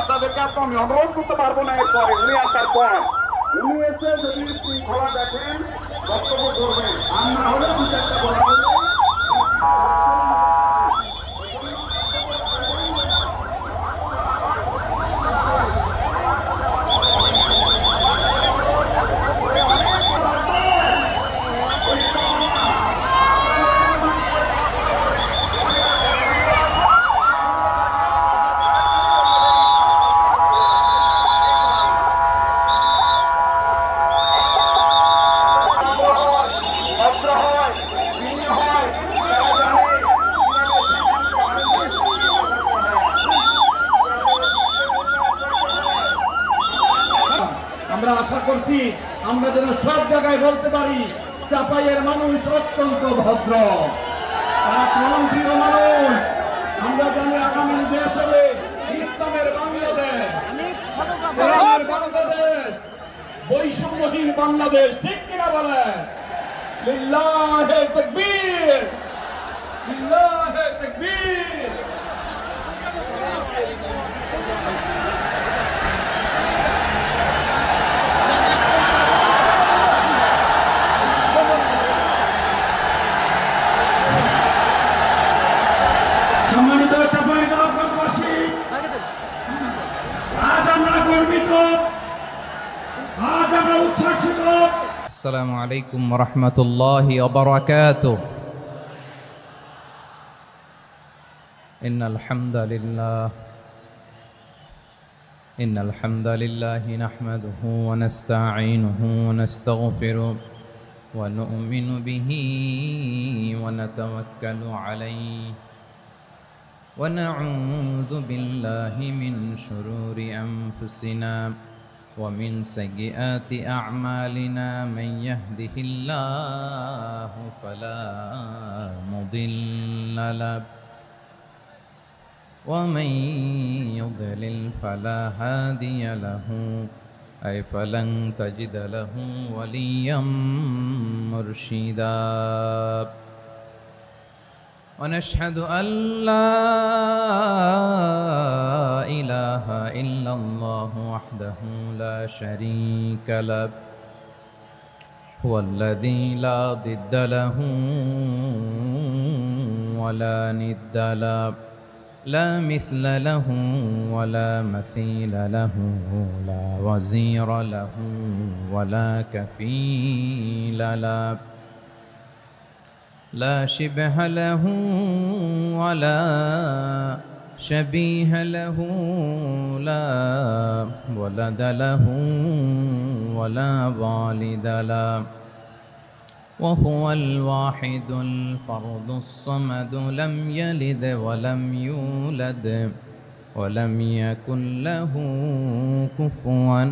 আপনাদেরকে আমি অনুরোধ করতে পারবো না এরপরে উনি আসার পর উনি এসে যদি শৃঙ্খলা দেখেন বক্তব্য করবেন আর না হলে দু চারটা বলা হলে আমরা আশা করছি আমরা যেন সব জায়গায় বলতে পারি চাপাইয়ের মানুষ অত্যন্ত ভদ্র, তারা প্রাণপ্রিয় মানুষ। আমরা জানি আগামী দেশ হবে ইসলামের বাংলাদেশ, কোরআনের বাংলাদেশ, বৈষম্যহীন বাংলাদেশ। ঠিক কিনা বলেন? লিল্লাহে তাকবীর, লিল্লাহে তাকবীর। সম্মানিত চাঁপাইনবাবগঞ্জবাসী, আজ আমরা গর্বিত, আজ আমরা উচ্ছ্বসিত। আসসালামু আলাইকুম ওয়া রাহমাতুল্লাহি ওয়া বারাকাতুহু। ইন্নাল হামদালিল্লাহি নাহমাদুহু ওয়া নাস্তাঈনুহু ওয়া নাস্তাগফিরুহু ওয়া নু'মিনু বিহি ওয়া নাতাওয়াক্কালু আলাইহি ونعوذ بالله من شرور أنفسنا ومن سيئات أعمالنا من يهده الله فلا مضل له ومن يضلل فلا هادي له أي فلن تجد له وليا مرشدا ونشهد أن لا إله إلا الله وحده لا شريك له هو الذي لا ضد له ولا ند له لا مثل له ولا مثيل له لا وزير له ولا كفيل له لا شبه له ولا شبيه له لا ولد له ولا والد له وهو الواحد الفرد الصمد لم يلد ولم يولد ولم يكن له كفوا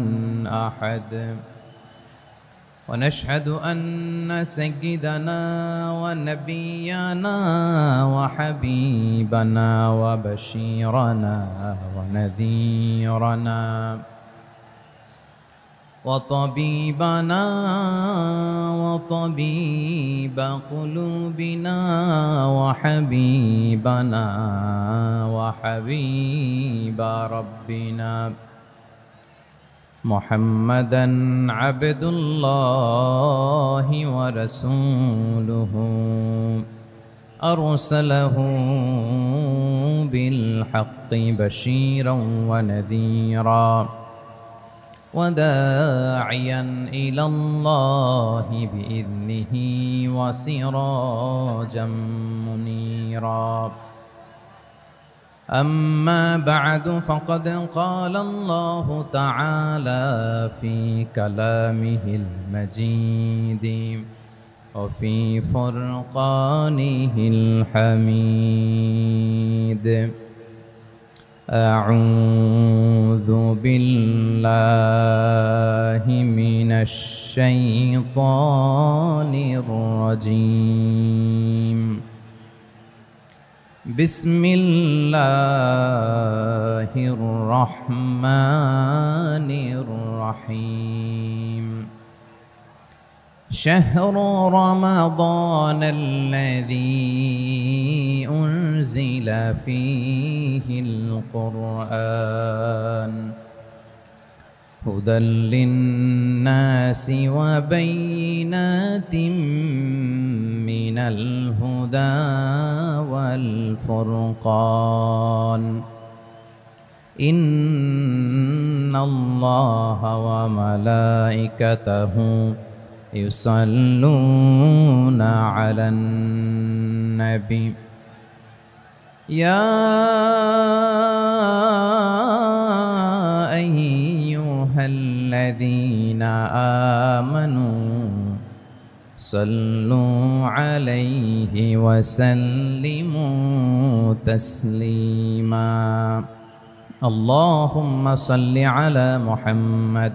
أحد ونشهد أن سيدنا ونبينا وحبيبنا وبشيرنا ونذيرنا وطبيبنا وطبيب قلوبنا وحبيبنا وحبيب ربنا محمدًا عبد الله ورسوله أرسله بالحق بشيرا ونذيرا وداعيا إلى الله بإذنه وسراجا منيرا. أما بعد فإن أصدق الحديث كتاب الله وخير الهدي هدي محمد صلى الله عليه وسلم وشر الأمور محدثاتها وكل محدثة بدعة وكل بدعة ضلالة وكل ضلالة في النار. أما بعد فإن أصدق الحديث كتاب الله وخير الهدي هدي محمد صلى الله عليه وسلم وشر الأمور محدثاتها وكل محدثة بدعة وكل بدعة ضلالة وكل ضلالة في النار. أما بعد فقد قال الله تعالى في كلامه المجيد وفي فرقانه الحميد أعوذ بالله من الشيطان الرجيم بسم الله الرحمن الرحيم شهر رمضان الذي أنزل فيه القرآن هدى للناس وبينات من الهدى والفرقان إن الله وملائكته يصلون على النبي يا أيها الذين آمنوا صلوا عليه وسلموا تسليما اللهم صل على محمد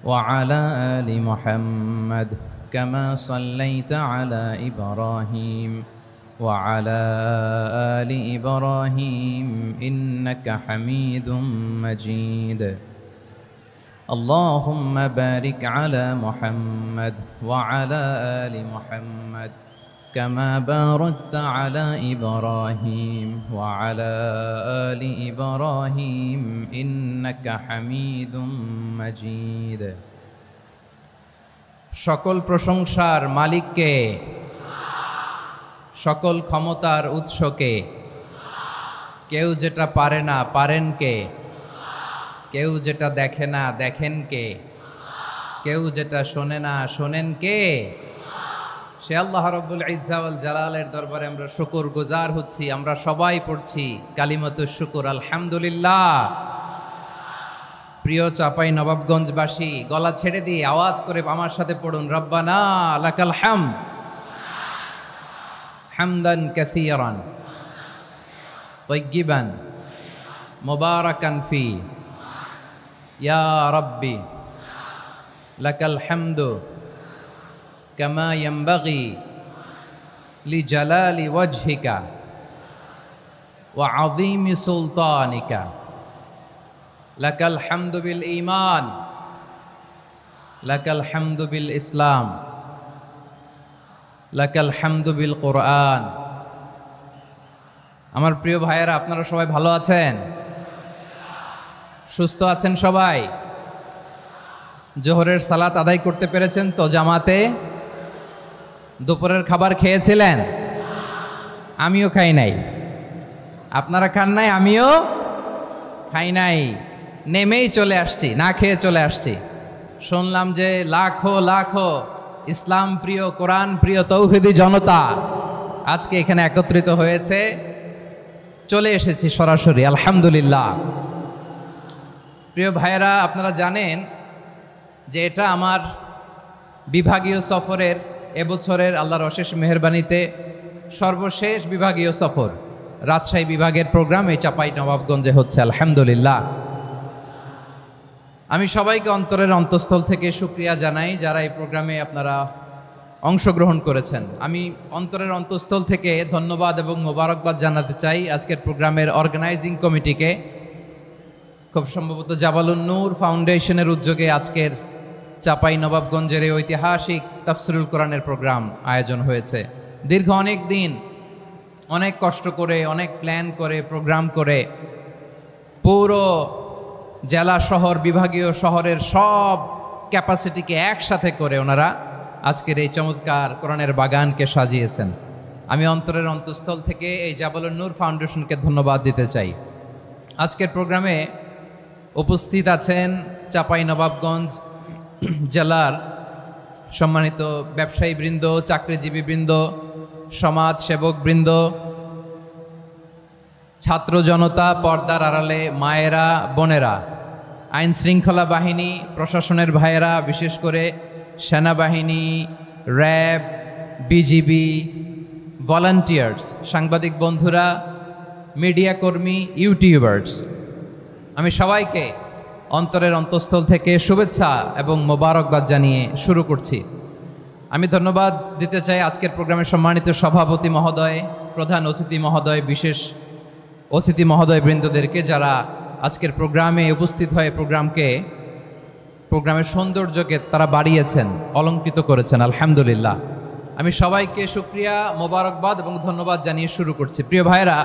وعلى آل محمد كما صليت على إبراهيم وعلى آل إبراهيم إنك حميد مجيد اللهم بارك على محمد وعلى آل محمد كما باركت على إبراهيم وعلى آل إبراهيم إنك حميد مجيد সকল প্রশংসার মালিককে সকল ক্ষমতার উৎসকে কেউ যেটা পারে না পারেন কে কেউ যেটা দেখে না দেখেন কে কেউ যেটা শোনে না শোনেন কে সে আল্লাহ রাব্বুল ইজ্জা ওয়াল জালালের দরবারে আমরা শুকর গুজার হচ্ছি আমরা সবাই পড়ছি কালিমাতুশ শুকর আলহামদুলিল্লাহ প্রিয় চাপাই নবাবগঞ্জবাসী গলা ছেড়ে দিয়ে আওয়াজ করে আমার সাথে পড়ুন রব্বানা লাকাল হামদ হামদান কাসীরান তাইয়্যিবান মুবারাকান ফি ইয়া রাব্বি লাকাল হামদু কামা ইয়ানবাগি লিজালালি ওয়াজহিকা ওয়া আযীমি সুলতানিকা লাকাল হামদু বিল ঈমান লাকাল হামদু বিল ইসলাম লাকাল হামদু বিল কোরআন আমার প্রিয় ভাইয়েরা আপনারা সবাই ভালো আছেন সুস্থ আছেন সবাই জোহরের সালাত আদায় করতে পেরেছেন তো জামাতে দুপুরের খাবার খেয়েছিলেন আমিও খাই নাই আপনারা খান নাই আমিও খাই নাই নেমেই চলে আসছি না খেয়ে চলে আসছি শুনলাম যে লাখো লাখো ইসলাম প্রিয় কোরআন প্রিয় তৌহিদি জনতা আজকে এখানে একত্রিত হয়েছে চলে এসেছি সরাসরি আলহামদুলিল্লাহ প্রিয় ভাইয়েরা আপনারা জানেন যে এটা আমার বিভাগীয় সফরের এবছরের আল্লাহর অশেষ মেহেরবানিতে সর্বশেষ বিভাগীয় সফর রাজশাহী বিভাগের প্রোগ্রাম এই চাপাই নবাবগঞ্জে হচ্ছে আলহামদুলিল্লাহ আমি সবাইকে অন্তরের অন্তঃস্থল থেকে শুকরিয়া জানাই যারা এই প্রোগ্রামে আপনারা অংশগ্রহণ করেছেন আমি অন্তরের অন্তঃস্থল থেকে ধন্যবাদ এবং মোবারকবাদ জানাতে চাই আজকের প্রোগ্রামের অর্গানাইজিং কমিটিকে খুব সম্ভবত জাবালুন নূর ফাউন্ডেশনের উদ্যোগে আজকের চাপাই নবাবগঞ্জের এই ঐতিহাসিক তাফসিরুল কোরআনের প্রোগ্রাম আয়োজন হয়েছে দীর্ঘ অনেক দিন অনেক কষ্ট করে অনেক প্ল্যান করে প্রোগ্রাম করে পুরো জেলা শহর বিভাগীয় শহরের সব ক্যাপাসিটিকে একসাথে করে ওনারা আজকের এই চমৎকার কোরআনের বাগানকে সাজিয়েছেন আমি অন্তরের অন্তঃস্থল থেকে এই জাবালুন নূর ফাউন্ডেশনকে ধন্যবাদ দিতে চাই আজকের প্রোগ্রামে উপস্থিত আছেন চাঁপাইনবাবগঞ্জ জেলার সম্মানিত ব্যবসায়ী বৃন্দ চাকরিজীবী বৃন্দ সমাজ সেবক বৃন্দ ছাত্র জনতা, পর্দার আড়ালে মায়েরা, বোনেরা, আইন শৃঙ্খলা বাহিনী, প্রশাসনের ভাইয়েরা, বিশেষ করে সেনাবাহিনী, র্যাব, বিজিবি, ভলান্টিয়ার্স, সাংবাদিক বন্ধুরা, মিডিয়া কর্মী, ইউটিউবার্স, আমি সবাইকে অন্তরের অন্তঃস্থল থেকে শুভেচ্ছা এবং মোবারকবাদ জানিয়ে শুরু করছি। আমি ধন্যবাদ দিতে চাই আজকের প্রোগ্রামের সম্মানিত সভাপতি মহোদয়, প্রধান অতিথি মহোদয়, বিশেষ অতিথি মহোদয় বৃন্দদেরকে, যারা আজকের প্রোগ্রামে উপস্থিত হয়ে প্রোগ্রামের সৌন্দর্যকে তারা বাড়িয়েছেন, অলঙ্কৃত করেছেন। আলহামদুলিল্লাহ, আমি সবাইকে শুকরিয়া, মোবারকবাদ এবং ধন্যবাদ জানিয়ে শুরু করছি। প্রিয় ভাইরা,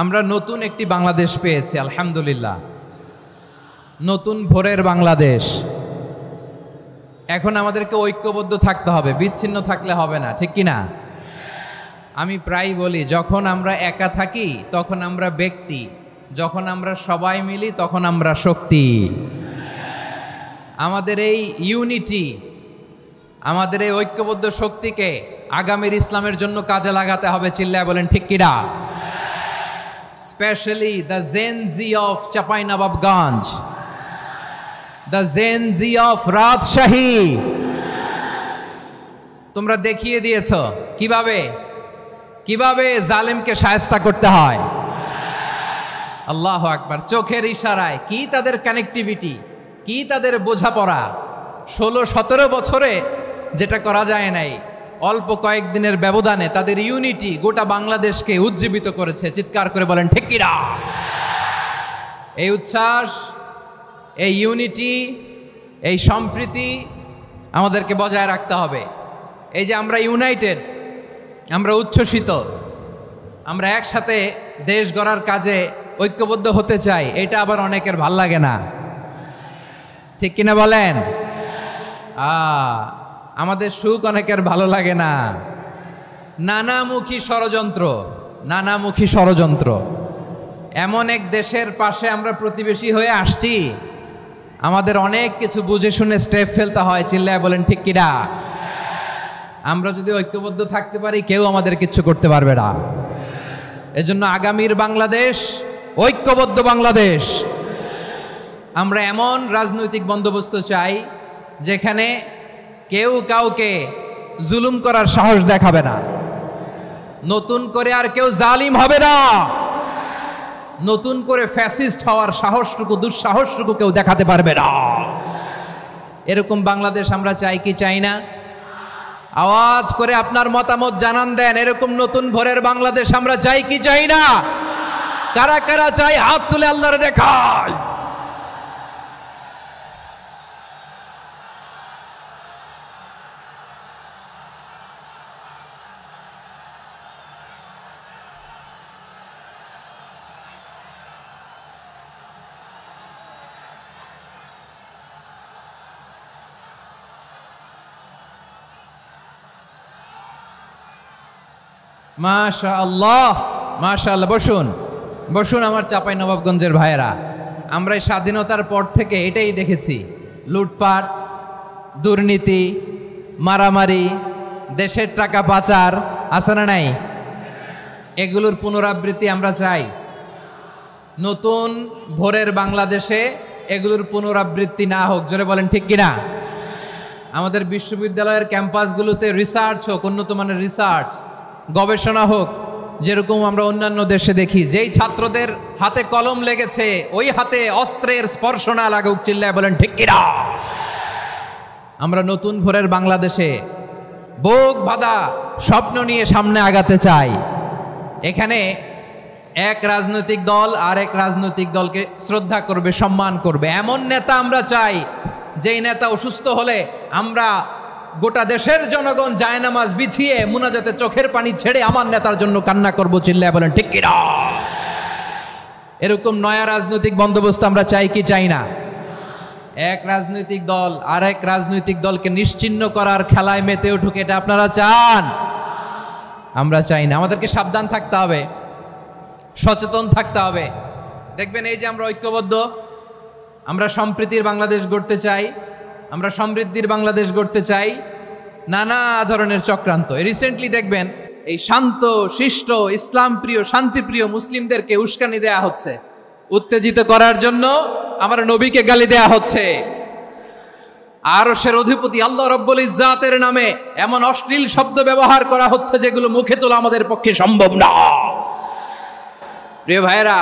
আমরা নতুন একটি বাংলাদেশ পেয়েছি, আলহামদুলিল্লাহ, নতুন ভোরের বাংলাদেশ। এখন আমাদেরকে ঐক্যবদ্ধ থাকতে হবে, বিচ্ছিন্ন থাকলে হবে না, ঠিক কি না? আমি প্রায় বলি, যখন আমরা একা থাকি তখন আমরা ব্যক্তি, যখন আমরা সবাই মিলি তখন আমরা শক্তি। আমাদের এই ইউনিটি, আমাদের এই ঐক্যবদ্ধ শক্তিকে আগামীর ইসলামের জন্য কাজে লাগাতে হবে। চিল্লায় বলেন ঠিক কিনা? Specially the Gen Z of Chapainawabganj, the Gen Z of Rajshahi, তোমরা দেখিয়ে দিয়েছ কিভাবে জালেমকে শায়েস্তা করতে হয়। আল্লাহু আকবার। চোখের ইশারায়, কি তাদের কানেক্টিভিটি, কি তাদের বোঝাপড়া। 16-17 বছরে যেটা করা যায় নাই, অল্প কয়েকদিনের ব্যবধানে তাদের ইউনিটি গোটা বাংলাদেশকে উজ্জীবিত করেছে। চিৎকার করে বলেন ঠিক কিনা? এই উচ্ছ্বাস, এই ইউনিটি, এই সম্প্রীতি আমাদেরকে বজায় রাখতে হবে। এই যে আমরা ইউনাইটেড, আমরা উচ্ছ্বসিত, আমরা একসাথে দেশ গড়ার কাজে ঐক্যবদ্ধ হতে চাই, এটা আবার অনেকের ভাল লাগে না, ঠিক কিনা বলেন? আমাদের সুখ অনেকের ভালো লাগে না। নানামুখী ষড়যন্ত্র, এমন এক দেশের পাশে আমরা প্রতিবেশী হয়ে আসছি, আমাদের অনেক কিছু বুঝে শুনে স্টেপ ফেলতে হয়। চিল্লায় বলেন ঠিক কিনা? আমরা যদি ঐক্যবদ্ধ থাকতে পারি, কেউ আমাদের কিচ্ছু করতে পারবে না। এজন্য আগামীর বাংলাদেশ ঐক্যবদ্ধ বাংলাদেশ। আমরা এমন রাজনৈতিক বন্দোবস্ত চাই যেখানে কেউ কাউকে জুলুম করার সাহস দেখাবে না, নতুন করে আর কেউ জালিম হবে না, নতুন করে ফ্যাসিস্ট হওয়ার সাহসটুকু, দুঃসাহসটুকু কেউ দেখাতে পারবে না। এরকম বাংলাদেশ আমরা চাই কি চাই না? আওয়াজ করে আপনার মতামত জানান দেন। এরকম নতুন ভোরের বাংলাদেশ আমরা চাই কি চাই না? কারা কারা চাই হাত তুলে আল্লাহরে দেখায়। মাশাআল্লাহ, মাশাআল্লাহ। বসুন আমার চাঁপাইনবাবগঞ্জের ভাইয়েরা। আমরা এই স্বাধীনতার পর থেকে এটাই দেখেছি, লুটপাট, দুর্নীতি, মারামারি, দেশের টাকা পাচার, আছে না নাই? এগুলোর পুনরাবৃত্তি আমরা চাই। নতুন ভোরের বাংলাদেশে এগুলোর পুনরাবৃত্তি না হোক। জোরে বলেন ঠিক কিনা? আমাদের বিশ্ববিদ্যালয়ের ক্যাম্পাসগুলোতে রিসার্চ হোক, উন্নত মানের রিসার্চ, গবেষণা হোক, যেরকম আমরা অন্যান্য দেশে দেখি। যেই ছাত্রদের হাতে কলম লেগেছে, ওই হাতে অস্ত্রের স্পর্শ না লাগুক। চিল্লায় বলেন ঠিক কিনা? আমরা নতুন ভোরের বাংলাদেশে বুক বাঁধা স্বপ্ন নিয়ে সামনে আগাতে চাই। এখানে এক রাজনৈতিক দল আর এক রাজনৈতিক দলকে শ্রদ্ধা করবে, সম্মান করবে, এমন নেতা আমরা চাই যেই নেতা অসুস্থ হলে আমরা গোটা দেশের জনগণ জায়নামাজ বিছিয়ে মুনাজাতে চোখের পানি ছেড়ে আমার নেতার জন্য কান্না করবো। চিল্লায় বলেন ঠিক কিনা? এরকম নয়া রাজনৈতিক বন্দোবস্ত আমরা চাই কি চাই না? এক রাজনৈতিক দল আর এক রাজনৈতিক দলকে নিশ্চিহ্ন করার খেলায় মেতে উঠুক, এটা আপনারা চান? আমরা চাই না। আমাদেরকে সাবধান থাকতে হবে, সচেতন থাকতে হবে। দেখবেন এই যে আমরা ঐক্যবদ্ধ, আমরা সম্প্রীতির বাংলাদেশ গড়তে চাই, আমরা সমৃদ্ধির বাংলাদেশ গড়তে চাই, নানা ধরনের চক্রান্ত। রিসেন্টলি দেখবেন এই শান্ত শিষ্ট ইসলাম প্রিয় শান্তিপ্রিয় মুসলিমদেরকে উস্কানি দেয়া হচ্ছে, উত্তেজিত করার জন্য আমার নবীকে গালি দেয়া হচ্ছে। আরশের অধিপতি আল্লাহ রাব্বুল ইজ্জাতের নামে এমন অশ্লীল শব্দ ব্যবহার করা হচ্ছে যেগুলো মুখে তোলা আমাদের পক্ষে সম্ভব না। প্রিয় ভাইরা,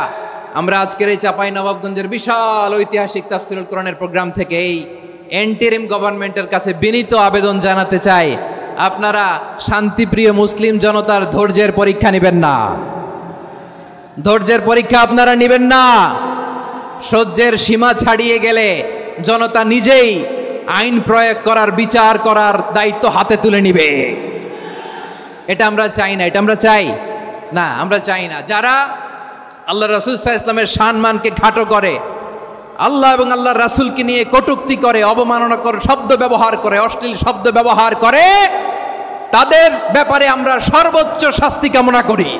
আমরা আজকের এই চাঁপাইনবাবগঞ্জের বিশাল ঐতিহাসিক তাফসীরুল কোরআনের প্রোগ্রাম থেকে এই এন্টারিম গভর্নমেন্টের কাছে বিনীত আবেদন জানাতে চাই, আপনারা শান্তিপ্রিয় মুসলিম জনতার ধৈর্যের পরীক্ষা নেবেন না। ধৈর্যের পরীক্ষা আপনারা নেবেন না। সহ্যের সীমা ছাড়িয়ে গেলে জনতা নিজেই আইন প্রয়োগ করার, বিচার করার দায়িত্ব হাতে তুলে নিবে। এটা আমরা চাই না, এটা আমরা চাই না, আমরা চাই না। যারা আল্লাহ রাসূল সাল্লাল্লাহু আলাইহি ওয়াসাল্লামের সম্মানকে খাটো করে, আল্লাহ এবং আল্লাহর রাসূলকে নিয়ে কটূক্তি করে, অবমাননাকর শব্দ ব্যবহার করে, অশ্লীল শব্দ ব্যবহার করে, তাদের ব্যাপারে আমরা সর্বোচ্চ শাস্তি কামনা করি।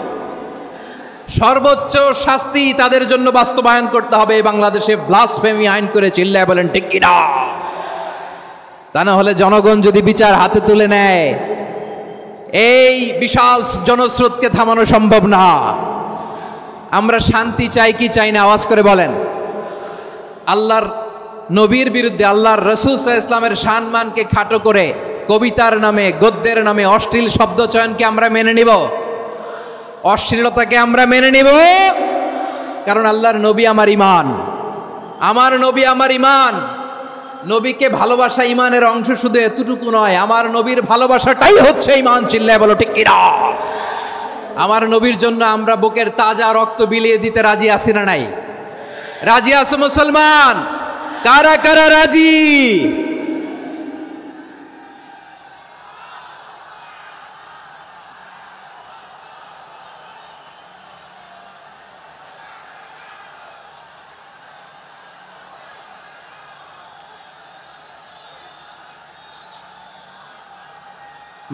সর্বোচ্চ শাস্তি তাদের জন্য বাস্তবায়ন করতে হবে। বাংলাদেশে ব্লাসফেমি আইন করে চিল্লায় বলেন ঠিক কিনা? তা না হলে জনগণ যদি বিচার হাতে তুলে নেয়, এই বিশাল জনস্রোতকে থামানো সম্ভব না। আমরা শান্তি চাই কি চাই না? আওয়াজ করে বলেন। আল্লাহর নবীর বিরুদ্ধে, আল্লাহর রাসূল সাল্লাল্লাহু আলাইহি ওয়াসাল্লামের সম্মানকে খাটো করে কবিতার নামে, গদ্যের নামে অশ্লীল শব্দ চয়নকে আমরা মেনে নিব? অশ্লীলতাকে আমরা মেনে নিব? কারণ আল্লাহর নবী আমার ঈমান, আমার নবী আমার ঈমান। নবীকে ভালোবাসা ঈমানের অংশ শুধু এতটুকু নয়, আমার নবীর ভালোবাসাটাই হচ্ছে ঈমান। চিল্লায় বলো ঠিক কিনা? আমার নবীর জন্য আমরা বুকের তাজা রক্ত বিলিয়ে দিতে রাজি আছি না নাই? রাজি আছো মুসলমান? কারা কারা রাজি?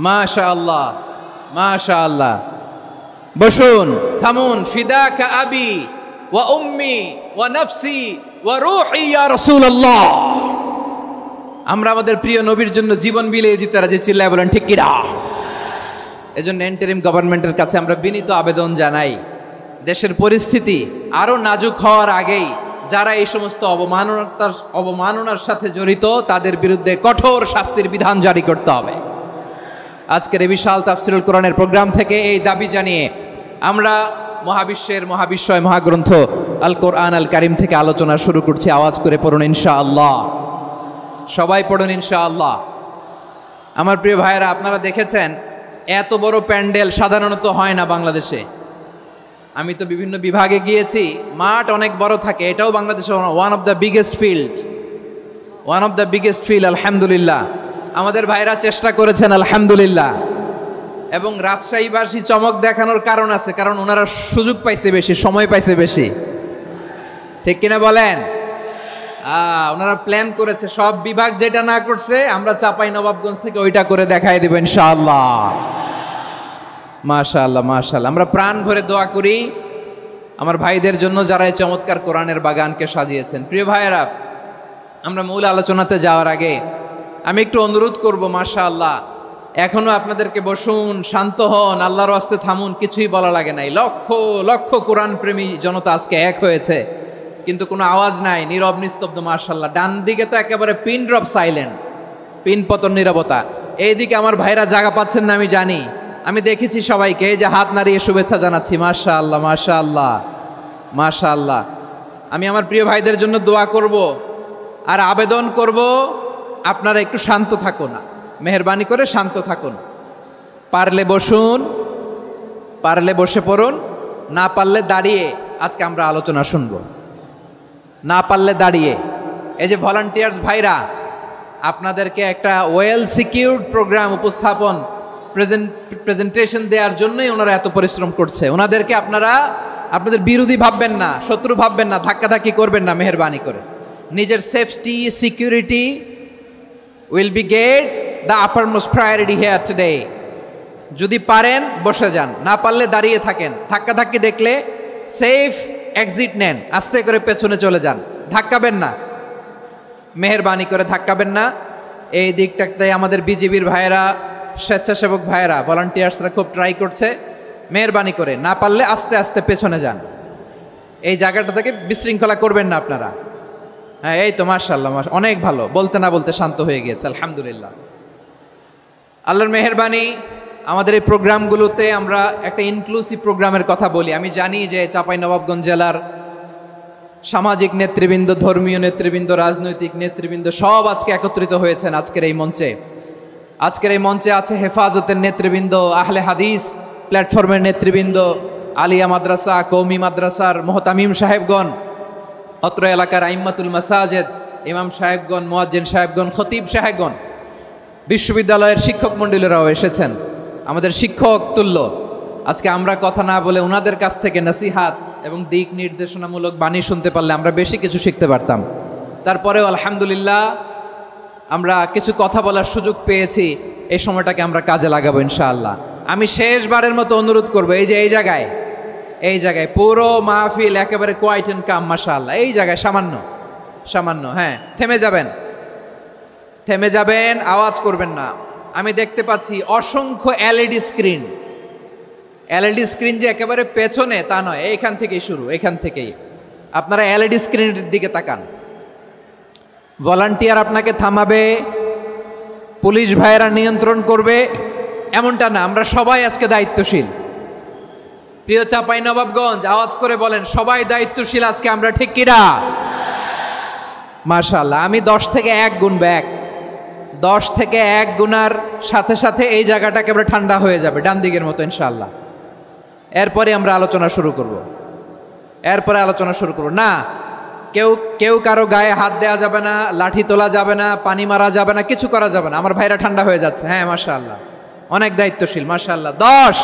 মাশাআল্লাহ, মাশাআল্লাহ। বসুন, থামুন। ফিদাকা আবি ওয়া উম্মি ওয়া নাফসি ওয়া রূহি ইয়া রাসূলুল্লাহ। আমরা আমাদের প্রিয় নবীর জন্য জীবন বিলিয়ে দিতে রাজি। চিল্লায় বলেন ঠিক কিনা? এজন্য ইন্টারিম গভর্নমেন্টের কাছে আমরা বিনীত আবেদন জানাই, দেশের পরিস্থিতি আরো নাজুক হওয়ার আগেই যারা এই সমস্ত অবমাননার সাথে জড়িত তাদের বিরুদ্ধে কঠোর শাস্তির বিধান জারি করতে হবে। আজকের এই বিশাল তাফসীরুল কোরআনের প্রোগ্রাম থেকে এই দাবি জানিয়ে আমরা মহাবিশ্বের মহাবিশ্বয় মহাগ্রন্থ আল কোরআন আল কারিম থেকে আলোচনা শুরু করছি। আওয়াজ করে পড়ুন ইনশাআল্লাহ। সবাই পড়ুন ইনশাআল্লাহ। আমার প্রিয় ভাইয়েরা, আপনারা দেখেছেন এত বড় প্যান্ডেল সাধারণত হয় না বাংলাদেশে। আমি তো বিভিন্ন বিভাগে গিয়েছি, মাঠ অনেক বড় থাকে। এটাও বাংলাদেশে one of the biggest field. আলহামদুলিল্লাহ, আমাদের ভাইরা চেষ্টা করেছেন আলহামদুলিল্লাহ। এবং রাজশাহীবাসী চমক দেখানোর কারণ আছে, কারণ ওনারা সুযোগ পাইছে বেশি, সময় পাইছে বেশি। ঠিক কিনা বলেন? ওনারা প্ল্যান করেছে, সব বিভাগ যেটা না করছে আমরা চাঁপাইনবাবগঞ্জ থেকে ওইটা করে দেখাই দেব ইনশাআল্লাহ। মাশাআল্লাহ, মাশাআল্লাহ। আমরা প্রাণ ভরে দোয়া করি আমার ভাইদের জন্য যারা এই চমৎকার কোরআনের বাগানকে সাজিয়েছেন। প্রিয় ভাইয়েরা, আমরা মূল আলোচনাতে যাওয়ার আগে আমি একটু অনুরোধ করব, মাশাআল্লাহ, এখনো আপনাদেরকে বসুন, শান্ত হন, আল্লাহর ওয়াস্তে থামুন, কিছুই বলা লাগে নাই। লক্ষ লক্ষ কোরআন প্রেমী জনতা আজকে এক হয়েছে, কিন্তু কোনো আওয়াজ নাই, নীরব নিস্তব্ধ। মাশাআল্লাহ, ডান দিকে তো একেবারে পিন ড্রপ সাইলেন্ট, পিন পতন নীরবতা। এইদিকে আমার ভাইরা জায়গা পাচ্ছেন না আমি জানি, আমি দেখেছি সবাইকে, এই যে হাত নাড়িয়ে শুভেচ্ছা জানাচ্ছি। মাশাআল্লাহ, মাশাআল্লাহ, মাশাআল্লাহ। আমি আমার প্রিয় ভাইদের জন্য দোয়া করব আর আবেদন করব, আপনারা একটু শান্ত থাকুন, মেহেরবানি করে শান্ত থাকুন। পারলে বসুন, পারলে বসে পড়ুন, না পারলে দাঁড়িয়ে আজকে আমরা আলোচনা শুনব। না পারলে দাঁড়িয়ে। এই যে ভলান্টিয়ার্স ভাইরা, আপনাদেরকে একটা ওয়েল সিকিউরড প্রোগ্রাম উপস্থাপন প্রেজেন্টেশন দেওয়ার জন্যই ওনারা এত পরিশ্রম করছে। ওনাদেরকে আপনারা আপনাদের বিরোধী ভাববেন না, শত্রু ভাববেন না, ধাক্কাধাক্কি করবেন না, মেহেরবানি করে। নিজের safety, security will be get the uppermost priority here today. যদি পারেন বসে যান, না পারলে দাঁড়িয়ে থাকেন। ধাক্কাধাক্কি দেখলে সেফ এক্সিট নেন, আস্তে করে পেছনে চলে যান, ধাক্কাবেন না, মেহেরবানি করে ধাক্কাবেন না। এই দিকটাতে আমাদের বিজিবির ভাইয়েরা স্বেচ্ছাসেবক ভাইয়েরা, ভলান্টিয়ার্সরা খুব ট্রাই করছে। মেহরবানি করে না পারলে আস্তে আস্তে পেছনে যান, এই জায়গাটা থেকে বিশৃঙ্খলা করবেন না আপনারা। হ্যাঁ, এই তো মাশাআল্লাহ, অনেক ভালো, বলতে না বলতে শান্ত হয়ে গিয়েছে, আলহামদুলিল্লাহ। আল্লাহর মেহেরবানি, আমাদের এই প্রোগ্রামগুলোতে আমরা একটা ইনক্লুসিভ প্রোগ্রামের কথা বলি। আমি জানি যে চাঁপাইনবাবগঞ্জ জেলার সামাজিক নেতৃবৃন্দ, ধর্মীয় নেতৃবৃন্দ, রাজনৈতিক নেতৃবৃন্দ সব আজকে একত্রিত হয়েছেন আজকের এই মঞ্চে। আজকের এই মঞ্চে আছে হেফাজতের নেতৃবৃন্দ, আহলে হাদিস প্ল্যাটফর্মের নেতৃবৃন্দ, আলিয়া মাদ্রাসা, কৌমি মাদ্রাসার মোহতামিম সাহেবগণ, অত্র এলাকার আইম্মাতুল মাসাজেদ, ইমাম সাহেবগণ, মুয়াজ্জিন সাহেবগণ, খতিব সাহেবগণ, বিশ্ববিদ্যালয়ের শিক্ষক মণ্ডলীরাও এসেছেন, আমাদের শিক্ষক তুল্য। আজকে আমরা কথা না বলে ওনাদের কাছ থেকে নসিহাত এবং দিক নির্দেশনামূলক বাণী শুনতে পারলে আমরা বেশি কিছু শিখতে পারতাম। তারপরেও আলহামদুলিল্লাহ আমরা কিছু কথা বলার সুযোগ পেয়েছি, এই সময়টাকে আমরা কাজে লাগাবো ইনশাআল্লাহ। আমি শেষবারের মতো অনুরোধ করবো, এই যে এই জায়গায় পুরো মাহফিল একেবারে কোয়াইট এন্ড কাম, মাশাআল্লাহ, এই জায়গায় সামান্য হ্যাঁ, থেমে যাবেন, আওয়াজ করবেন না। আমি দেখতে পাচ্ছি অসংখ্য এলইডি স্ক্রিন যে একেবারে পেছনে তা নয়, এইখান থেকেই শুরু, এখান থেকেই আপনারা এলইডি স্ক্রিনের দিকে তাকান। ভলান্টিয়ার আপনাকে থামাবে, পুলিশ ভাইয়েরা নিয়ন্ত্রণ করবে এমনটা না, আমরা সবাই আজকে দায়িত্বশীল। প্রিয় চাঁপাইনবাবগঞ্জ, আওয়াজ করে বলেন সবাই দায়িত্বশীল আজকে আমরা, ঠিক কিনা? মাশাআল্লাহ। আমি 10 থেকে 1 গুনবো, 10 থেকে 1 গুনার সাথে সাথে এই জায়গাটা একেবারে ঠান্ডা হয়ে যাবে, ডান দিকের মতো ইনশাআল্লাহ। এরপরে আমরা আলোচনা শুরু করব। না, কেউ কারো গায়ে হাত দেওয়া যাবে না, লাঠি তোলা যাবে না, পানি মারা যাবে না, কিছু করা যাবে না। আমার ভাইরা ঠান্ডা হয়ে যাচ্ছে। হ্যাঁ মাশাআল্লাহ, অনেক দায়িত্বশীল, মাশাআল্লাহ। 10,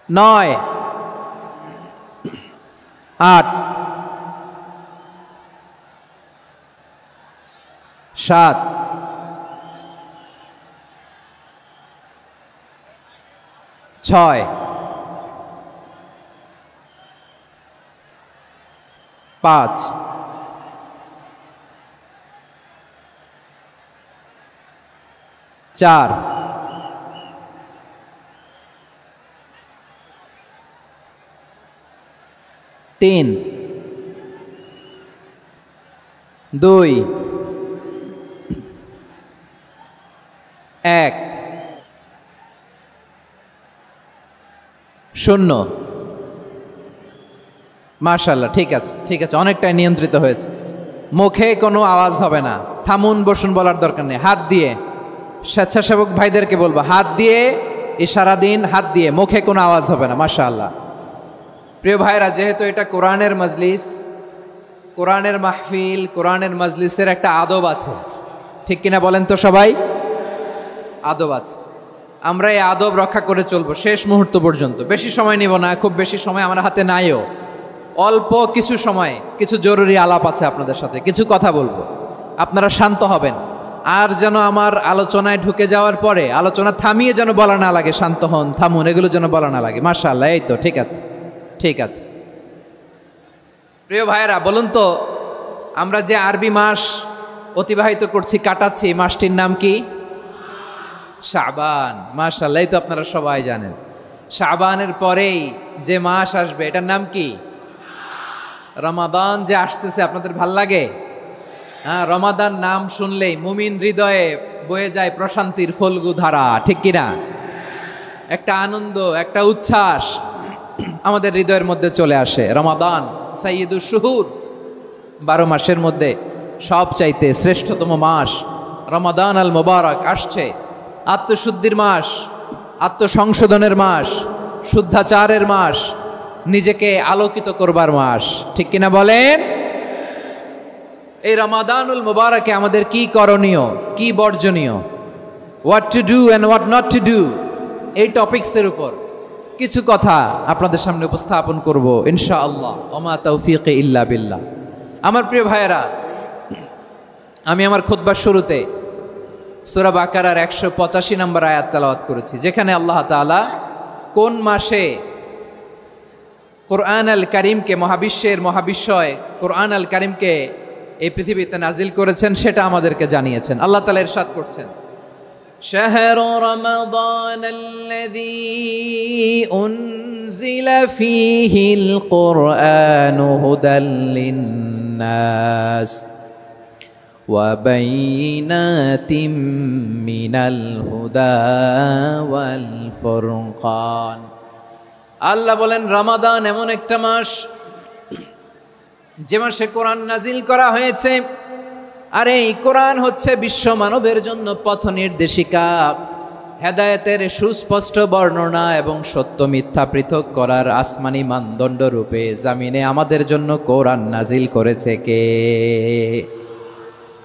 9, 8, 7, 6, 5, 4, 3, 2, 1, 0। মাশাআল্লাহ, ঠিক আছে, অনেকটাই নিয়ন্ত্রিত হয়েছে। মুখে কোনো আওয়াজ হবে না, থামুন বসুন বলার দরকার নেই। হাত দিয়ে, স্বেচ্ছাসেবক ভাইদেরকে বলবো, হাত দিয়ে ইশারা দিন, হাত দিয়ে, মুখে কোনো আওয়াজ হবে না। মাশাআল্লাহ। প্রিয় ভাইরা, যেহেতু এটা কোরআনের মজলিস, কোরআনের মাহফিল, কোরআনের মজলিসের একটা আদব আছে, ঠিক কিনা বলেন তো সবাই? আদব আছে, আমরা এই আদব রক্ষা করে চলবো শেষ মুহূর্ত পর্যন্ত। বেশি সময় নিব না, খুব বেশি সময় আমার হাতে নাইও, অল্প কিছু সময় কিছু জরুরি আলাপ আছে আপনাদের সাথে, কিছু কথা বলবো, আপনারা শান্ত হবেন। আর যেন আমার আলোচনায় ঢুকে যাওয়ার পরে আলোচনা থামিয়ে যেন বলা না লাগে শান্ত হন, থামুন, এগুলো যেন বলা না লাগে। মাশাআল্লাহ, এই তো ঠিক আছে। প্রিয় ভাইয়েরা, বলুন তো, আমরা যে আরবি মাস অতিবাহিত করছি, কাটাচ্ছি, মাসটির নাম কি? শাবান। মাশাআল্লাহ, এই তো আপনারা সবাই জানেন। শাবানের পরেই যে মাস আসবে এটার নাম কি? রমাদান যে আসতেছে, আপনাদের ভাল লাগে? হ্যাঁ, রমাদান নাম শুনলেই মুমিন হৃদয়ে বয়ে যায় প্রশান্তির ফল্গু ধারা, ঠিক কিনা? একটা আনন্দ, একটা উচ্ছ্বাস আমাদের হৃদয়ের মধ্যে চলে আসে। রমাদান সাইয়্যিদুশ শুহুর, 12 মাসের মধ্যে সবচাইতে শ্রেষ্ঠতম মাস রমাদান আল মুবারক আসছে। আত্মশুদ্ধির মাস, আত্মসংশোধনের মাস, শুদ্ধাচারের মাস, নিজেকে আলোকিত করবার মাস, ঠিক কিনা বলেন? এই রমাদানুল মুবারকে আমাদের কি করণীয়, কি বর্জনীয়, what to do and what not to do, এই টপিকসের উপর কিছু কথা আপনাদের সামনে উপস্থাপন করব ইনশাআল্লাহ। ওমা তাওফীকি ইল্লা বিল্লাহ। আমার প্রিয় ভাইয়েরা, আমি আমার খুতবার শুরুতে সূরা বাকারার 185 নম্বর আয়াত তেলাওয়াত করেছি, যেখানে আল্লাহ তাআলা কোন মাসে কোরআন আল কারীমকে, মহাবিশ্বের মহাবিশ্বয় কোরআন আল কারীমকে এই পৃথিবীতে নাজিল করেছেন সেটা আমাদেরকে জানিয়েছেন। আল্লাহ তাআলা ইরশাদ করছেন, شهر رمضان الذي أنزل فيه القرآن هدى للناس وبينات من الهدى والفرقان আল্লাহ বলেন রমাদান এমন একটা মাস যে মাসে কোরআন নাজিল করা হয়েছে। আর এই কোরআন হচ্ছে বিশ্ব মানবের জন্য পথ নির্দেশিকা, হেদায়েতের সুস্পষ্ট বর্ণনা এবং সত্য মিথ্যা পৃথক করার আসমানি মানদণ্ড রূপে জামিনে আমাদের জন্য কোরআন নাজিল করেছে কে?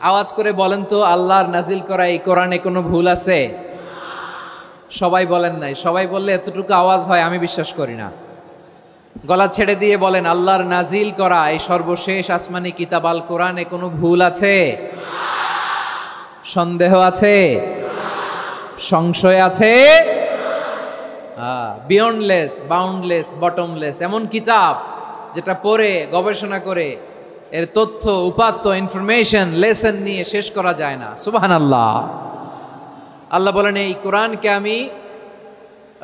আওয়াজ করে বলেন তো, আল্লাহর নাজিল করা এই কোরআনে কোনো ভুল আছে? সবাই বলেন নাই। সবাই বললে এতটুকু আওয়াজ হয় আমি বিশ্বাস করি না। গলা ছেড়ে দিয়ে বলেন, আল্লাহর নাজিল করা এই সর্বশেষ আসমানি কিতাব আল কোরআনে কোনো ভুল আছে? সন্দেহ আছে? সংশয় আছে? বিয়ন্ডলেস, বাউন্ডলেস, বটমলেস এমন কিতাব যেটা পড়ে গবেষণা করে এর তথ্য উপাত্ত ইনফরমেশন লেসন নিয়ে শেষ করা যায় না। সুবহানাল্লাহ। আল্লাহ বলেন এই কোরআনকে আমি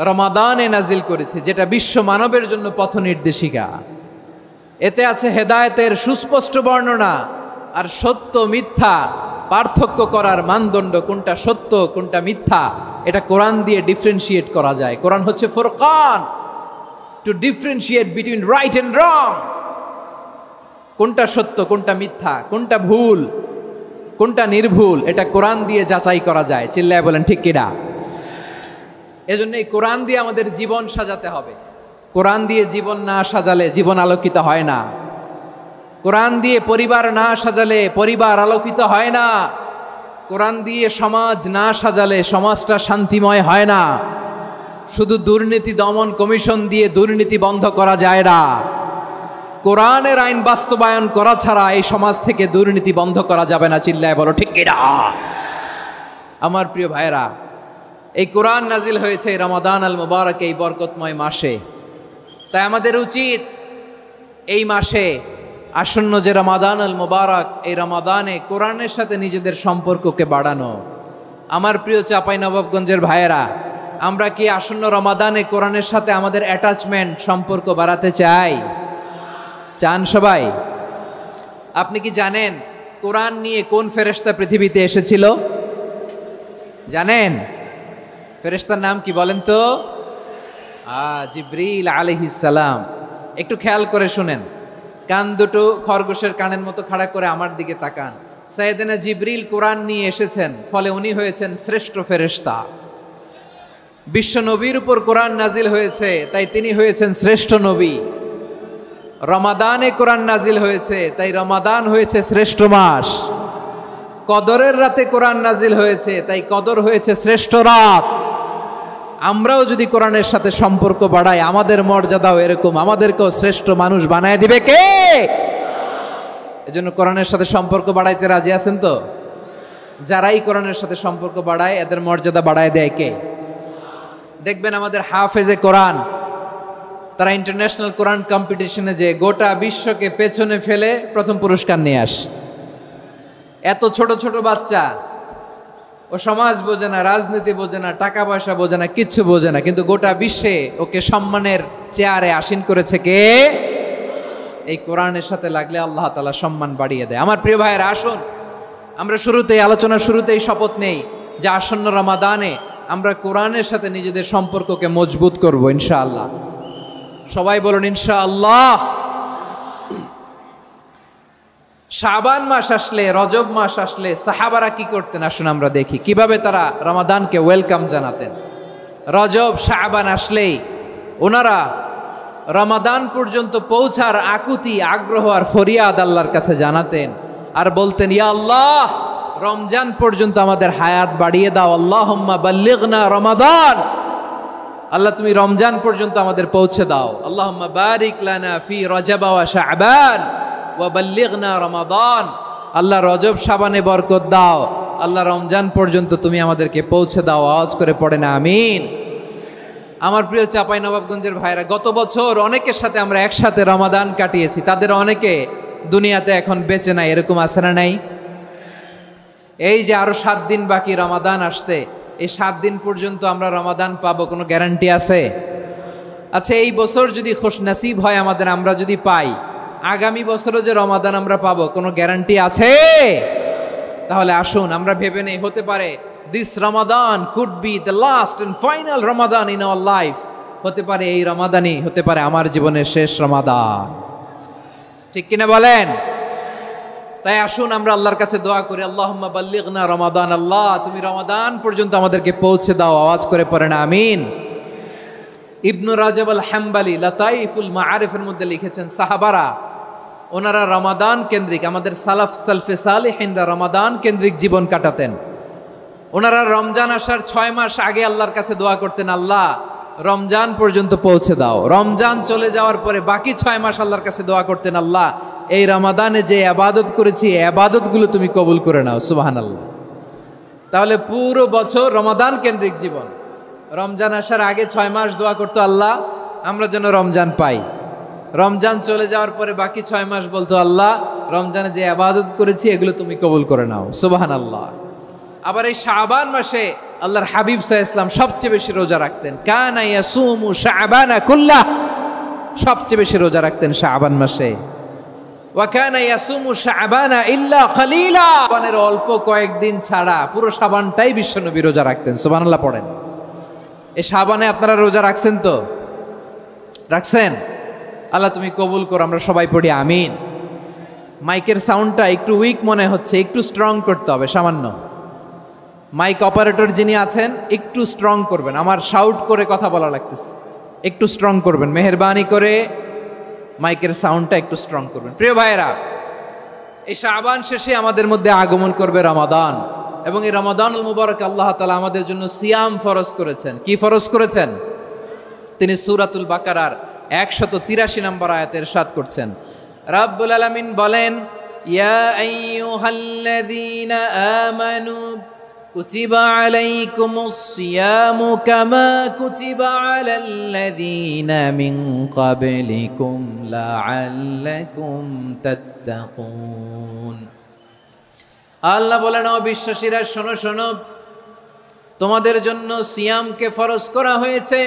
রমাদানে নাজিল করেছি, যেটা বিশ্ব মানবের জন্য পথ নির্দেশিকা। এতে আছে হেদায়েতের সুস্পষ্ট বর্ণনা আর সত্য মিথ্যা পার্থক্য করার মানদণ্ড, কোনটা সত্য কোনটা মিথ্যা এটা কোরআন দিয়ে ডিফারেন্সিয়েট করা যায়। কোরআন হচ্ছে ফুরকান, to differentiate between right and wrong. কোনটা সত্য কোনটা মিথ্যা, কোনটা ভুল কোনটা নির্ভুল, এটা কোরআন দিয়ে যাচাই করা যায়। চিল্লায় বলেন ঠিক কিনা? এজন্য এই কোরআন দিয়ে আমাদের জীবন সাজাতে হবে। কোরআন দিয়ে জীবন না সাজালে জীবন আলোকিত হয় না। কোরআন দিয়ে পরিবার না সাজালে পরিবার আলোকিত হয় না। কোরআন দিয়ে সমাজ না সাজালে সমাজটা শান্তিময় হয় না। শুধু দুর্নীতি দমন কমিশন দিয়ে দুর্নীতি বন্ধ করা যায় না। কোরআনের আইন বাস্তবায়ন করা ছাড়া এই সমাজ থেকে দুর্নীতি বন্ধ করা যাবে না। চিল্লায় বলো ঠিক কিনা? আমার প্রিয় ভাইরা, এই কোরআন নাজিল হয়েছে রমাদান আল মুবারক, এই বরকতময় মাসে। তাই আমাদের উচিত এই মাসে আসন্ন যে রমাদান আল মুবারক, এই রমাদানে কোরআনের সাথে নিজেদের সম্পর্ককে বাড়ানো। আমার প্রিয় চাঁপাইনবাবগঞ্জের ভাইয়েরা, আমরা কি আসন্ন রমাদানে কোরআনের সাথে আমাদের অ্যাটাচমেন্ট সম্পর্ক বাড়াতে চাই? চান সবাই? আপনি কি জানেন কোরআন নিয়ে কোন ফেরেশতা পৃথিবীতে এসেছিল? জানেন? ফেরেশতার নাম কি বলেন তো? জিবরিল আলাইহিস সালাম। একটু খেয়াল করে শুনেন, কান দুটো খরগোশের কানের মতো খাড়া করে আমার দিকে তাকান। সাইয়েদনা জিবরিল কোরআন নিয়ে এসেছেন, ফলে উনি হয়েছেন শ্রেষ্ঠ ফেরেশতা। বিশ্ব নবীর উপর কোরআন নাজিল হয়েছে, তাই তিনি হয়েছেন শ্রেষ্ঠ নবী। রমাদানে কোরআন নাজিল হয়েছে, তাই রমাদান হয়েছে শ্রেষ্ঠ মাস। কদরের রাতে কোরআন নাজিল হয়েছে, তাই কদর হয়েছে শ্রেষ্ঠ রাত। আমরাও যদি কোরআনের সাথে সম্পর্ক বাড়াই, আমাদের মর্যাদাও এরকম, আমাদেরকেও শ্রেষ্ঠ মানুষ বানায় দিবে কে? এজন্য কোরআনের সাথে সম্পর্ক বাড়াইতে রাজি আছেন তো? যারাই কোরআনের সাথে সম্পর্ক বাড়ায় এদের মর্যাদা বাড়ায় দেয় কে? দেখবেন আমাদের হাফেজে কোরআন, তারা ইন্টারন্যাশনাল কোরআন কম্পিটিশনে যে গোটা বিশ্বকে পেছনে ফেলে প্রথম পুরস্কার নিয়ে আসে। এত ছোট ছোট বাচ্চা, ও সমাজ বোঝে না, রাজনীতি বোঝে না, টাকা পয়সা বোঝে না, কিচ্ছু বোঝে না, কিন্তু গোটা বিশ্বে ওকে সম্মানের চেয়ারে আসীন করেছে কে? এই কোরআনের সাথে লাগলে আল্লাহ তাআলা সম্মান বাড়িয়ে দেয়। আমার প্রিয় ভাইয়েরা, আসুন আমরা আলোচনার শুরুতেই শপথ নেই যে আসন্ন রমাদানে আমরা কোরআনের সাথে নিজেদের সম্পর্ককে মজবুত করব ইনশাআল্লাহ। সবাই বলুন ইনশাআল্লাহ। শাবান মাস আসলে, রজব মাস আসলে সাহাবারা কি করতেন? আসুন আমরা দেখি কিভাবে তারা রমাদানকে ওয়েলকাম জানাতেন। রজব শাবান আসলেই ওনারা রমাদান পর্যন্ত পৌঁছার আকুতি, আগ্রহ আর ফরিয়াদ আল্লাহর কাছে জানাতেন আর বলতেন, ইয়া আল্লাহ, রমজান পর্যন্ত আমাদের হায়াত বাড়িয়ে দাও। আল্লাহুম্মা বাল্লিগনা রমাদান, আল্লাহ তুমি রমজান পর্যন্ত আমাদের পৌঁছে দাও। আল্লাহুম্মা বারিক লানা ফি রজব ওয়া শাবান ওয়া বাল্লিগনা রমাদান, আল্লাহ রজব শাবানে বরকত দাও, আল্লাহ রমজান পর্যন্ত তুমি আমাদেরকে পৌঁছে দাও। আওয়াজ করে পড়ে না আমিন। আমার প্রিয় চাঁপাইনবাবগঞ্জের ভাইরা, গত বছর অনেকের সাথে আমরা একসাথে রমাদান কাটিয়েছি, তাদের অনেকে দুনিয়াতে এখন বেঁচে নাই, এরকম আছে না নাই? এই যে আরো 7 দিন বাকি রমাদান আসতে, এই 7 দিন পর্যন্ত আমরা রমাদান পাবো, কোনো গ্যারান্টি আছে? আচ্ছা, এই বছর যদি খুশনসিব হয় আমাদের, আমরা যদি পাই, আগামী বছরও যে রমাদান আমরা পাবো, কোনো গ্যারান্টি আছে? তাহলে আসুন আমরা ভেবে নেই, হতে পারে this Ramadan could be the last and final Ramadan in our life. হতে পারে এই রমাদানই হতে পারে আমার জীবনের শেষ রমাদান। ঠিক কিনা বলেন? তাই আসুন আমরা আল্লাহর কাছে দোয়া করি, আল্লাহুম্মা বাল্লিগনা রমাদান। আল্লাহ, তুমি রমাদান পর্যন্ত আমাদেরকে পৌঁছে দাও। আওয়াজ করে পড়েন আমিন। ইবনু রাজব আল হাম্বালি লাতাইফুল মাআরিফের মধ্যে লিখেছেন, সাহাবারা ওনারা রমাদান কেন্দ্রিক, আমাদের সালাফ সালফে সালেহিনরা রমাদান কেন্দ্রিক জীবন কাটাতেন। ওনারা রমজান আসার 6 মাস আগে আল্লাহর কাছে দোয়া করতেন, আল্লাহ রমজান পর্যন্ত পৌঁছে দাও। রমজান চলে যাওয়ার পরে বাকি 6 মাস আল্লাহর কাছে দোয়া করতেন, আল্লাহ এই রমাদানে যে ইবাদত করেছি এই ইবাদতগুলো তুমি কবুল করে নাও। সুবহানাল্লাহ। তাহলে পুরো বছর রমাদান কেন্দ্রিক জীবন। রমজান আসার আগে 6 মাস দোয়া করতো, আল্লাহ আমরা যেন রমজান পাই। রমজান চলে যাওয়ার পরে বাকি 6 মাস বলতো, আল্লাহ রমজানে যে ইবাদত করেছি এগুলো তুমি কবুল করে নাও। সুবহানাল্লাহ। আবার এই শাবান মাসে আল্লাহর হাবিব সাল্লাল্লাহু আলাইহি ওয়াসাল্লাম সবচেয়ে বেশি রোজা রাখতেন। কানা ইয়াসুমু শাবানা কুল্লাহ, সবচেয়ে বেশি রোজা রাখতেন শাবান মাসে। ওয়া কানা ইয়াসুমু শাবানা ইল্লা কলিলা, শাবানের অল্প কয়েকদিন ছাড়া পুরো শাবানটাই বিশ্বনবী রোজা রাখতেন। সুবহানাল্লাহ পড়েন। এই শাবানে আপনারা রোজা রাখছেন তো? রাখছেন? আল্লাহ তুমি কবুল করো। আমরা সবাই পড়ি আমিন। মাইকের সাউন্ডটা একটু উইক মনে হচ্ছে, একটু স্ট্রং করতে হবে সামান্য। মাইক অপারেটর যিনি আছেন একটু স্ট্রং করবেন, আমার শাউট করে কথা বলা লাগতেছে, একটু স্ট্রং করবেন মেহেরবানি করে। মাইকের সাউন্ডটা একটু স্ট্রং করবেন। প্রিয় ভাইয়েরা, এই শাবান শেষে আমাদের মধ্যে আগমন করবে রমাদান, এবং এই রমাদানুল মুবারক আল্লাহ তাআলা আমাদের জন্য সিয়াম ফরজ করেছেন। কি ফরজ করেছেন? তিনি সূরাতুল বাকারার 183 নম্বর আয়াতে ইরশাদ করছেন, রাব্বুল আলামিন বলেন, ইয়া আইয়ুহাল্লাযীনা আমানু কুতিবা আলাইকুমুস সিয়ামু কামা কুতিবা আলাল্লাযীনা মিন ক্বাবলিকুম লাআল্লাকুম তাত্তাকুন। আল্লাহ বলেন, ও বিশ্বাসীরা শোনো শোনো, তোমাদের জন্য সিয়ামকে ফরজ করা হয়েছে,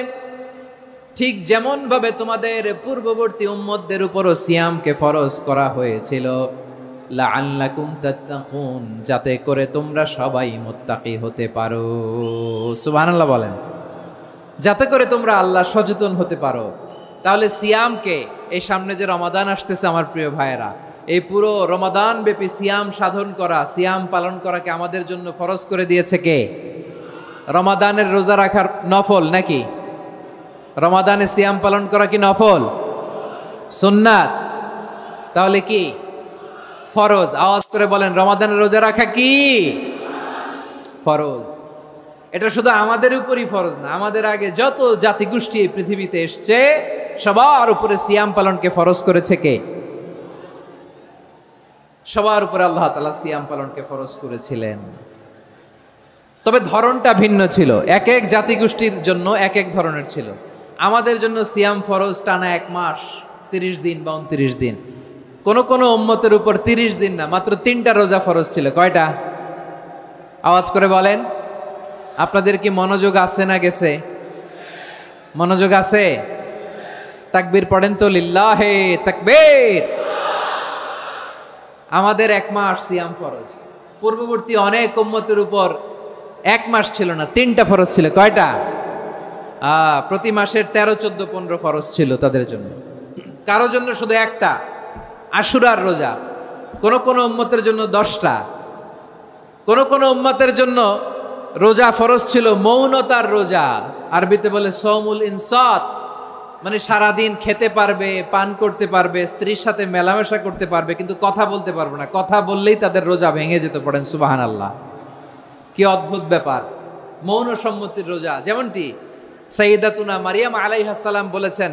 ঠিক যেমন ভাবে তোমাদের পূর্ববর্তী উম্মতদের উপরও সিয়ামকে ফরজ করা হয়েছিল, লাআল্লাকুম তাত্তাকুন, যাতে করে তোমরা সবাই মুত্তাকি হতে পারো। সুবহানাল্লাহ বলেন, যাতে করে তোমরা আল্লাহ সচেতন হতে পারো। তাহলে সিয়ামকে, এই সামনে যে রমাদান আসতেছে আমার প্রিয় ভাইয়েরা, এই পুরো রমাদান ব্যাপী সিয়াম সাধন করা, সিয়াম পালন করাকে আমাদের জন্য ফরজ করে দিয়েছে কে? রমাদানের রোজা রাখার নফল নাকি? রমাদানে সিয়াম পালন করা কি নফল? সুন্নাত। তাহলে কি ফরজ? আওয়াজ করে বলেন, রমাদানের রোজা রাখা কি ফরজ? এটা শুধু আমাদের উপরই ফরজ না, আমাদের আগে যত জাতিগোষ্ঠী এই পৃথিবীতে এসছে সবার উপরে সিয়াম পালনকে ফরজ করেছে কে? সবার উপরে আল্লাহ তাআলা সিয়াম পালনকে ফরজ করেছিলেন। তবে ধরনটা ভিন্ন ছিল, এক এক জাতিগোষ্ঠীর জন্য এক এক ধরনের ছিল। আমাদের জন্য সিয়াম ফরজ টানা 1 মাস 30 দিন বা 29 দিন। কোন কোন উম্মতের উপর 30 দিন না, মাত্র 3টা রোজা ফরজ ছিল। কয়টা? আওয়াজ করে বলেন। আপনাদের কি মনোযোগ আছে না গেছে? মনোযোগ আছে? তাকবীর পড়েন তো, লিল্লাহে তাকবীর। আমাদের 1 মাস সিয়াম ফরজ। পূর্ববর্তী অনেক উম্মতের উপর 1 মাস ছিল না, 3টা ফরজ ছিল। কয়টা? প্রতি মাসের 13, 14, 15 ফরজ ছিল তাদের জন্য। কারো জন্য শুধু একটা, আশুরার রোজা। কোন কোন উম্মতের জন্য 10টা। কোন কোন উম্মতের জন্য রোজা ফরজ ছিল মৌনতার রোজা, আরবিতে বলে সৌমুল ইনসাত, মানে সারাদিন খেতে পারবে, পান করতে পারবে, স্ত্রীর সাথে মেলামেশা করতে পারবে, কিন্তু কথা বলতে পারবে না। কথা বললেই তাদের রোজা ভেঙে যেতে। পড়েন সুবহানাল্লাহ। কি অদ্ভুত ব্যাপার, মৌন সম্মতির রোজা। যেমনটি সাইয়্যিদাতুনা মারিয়াম আলাইহিস সালাম বলেছেন,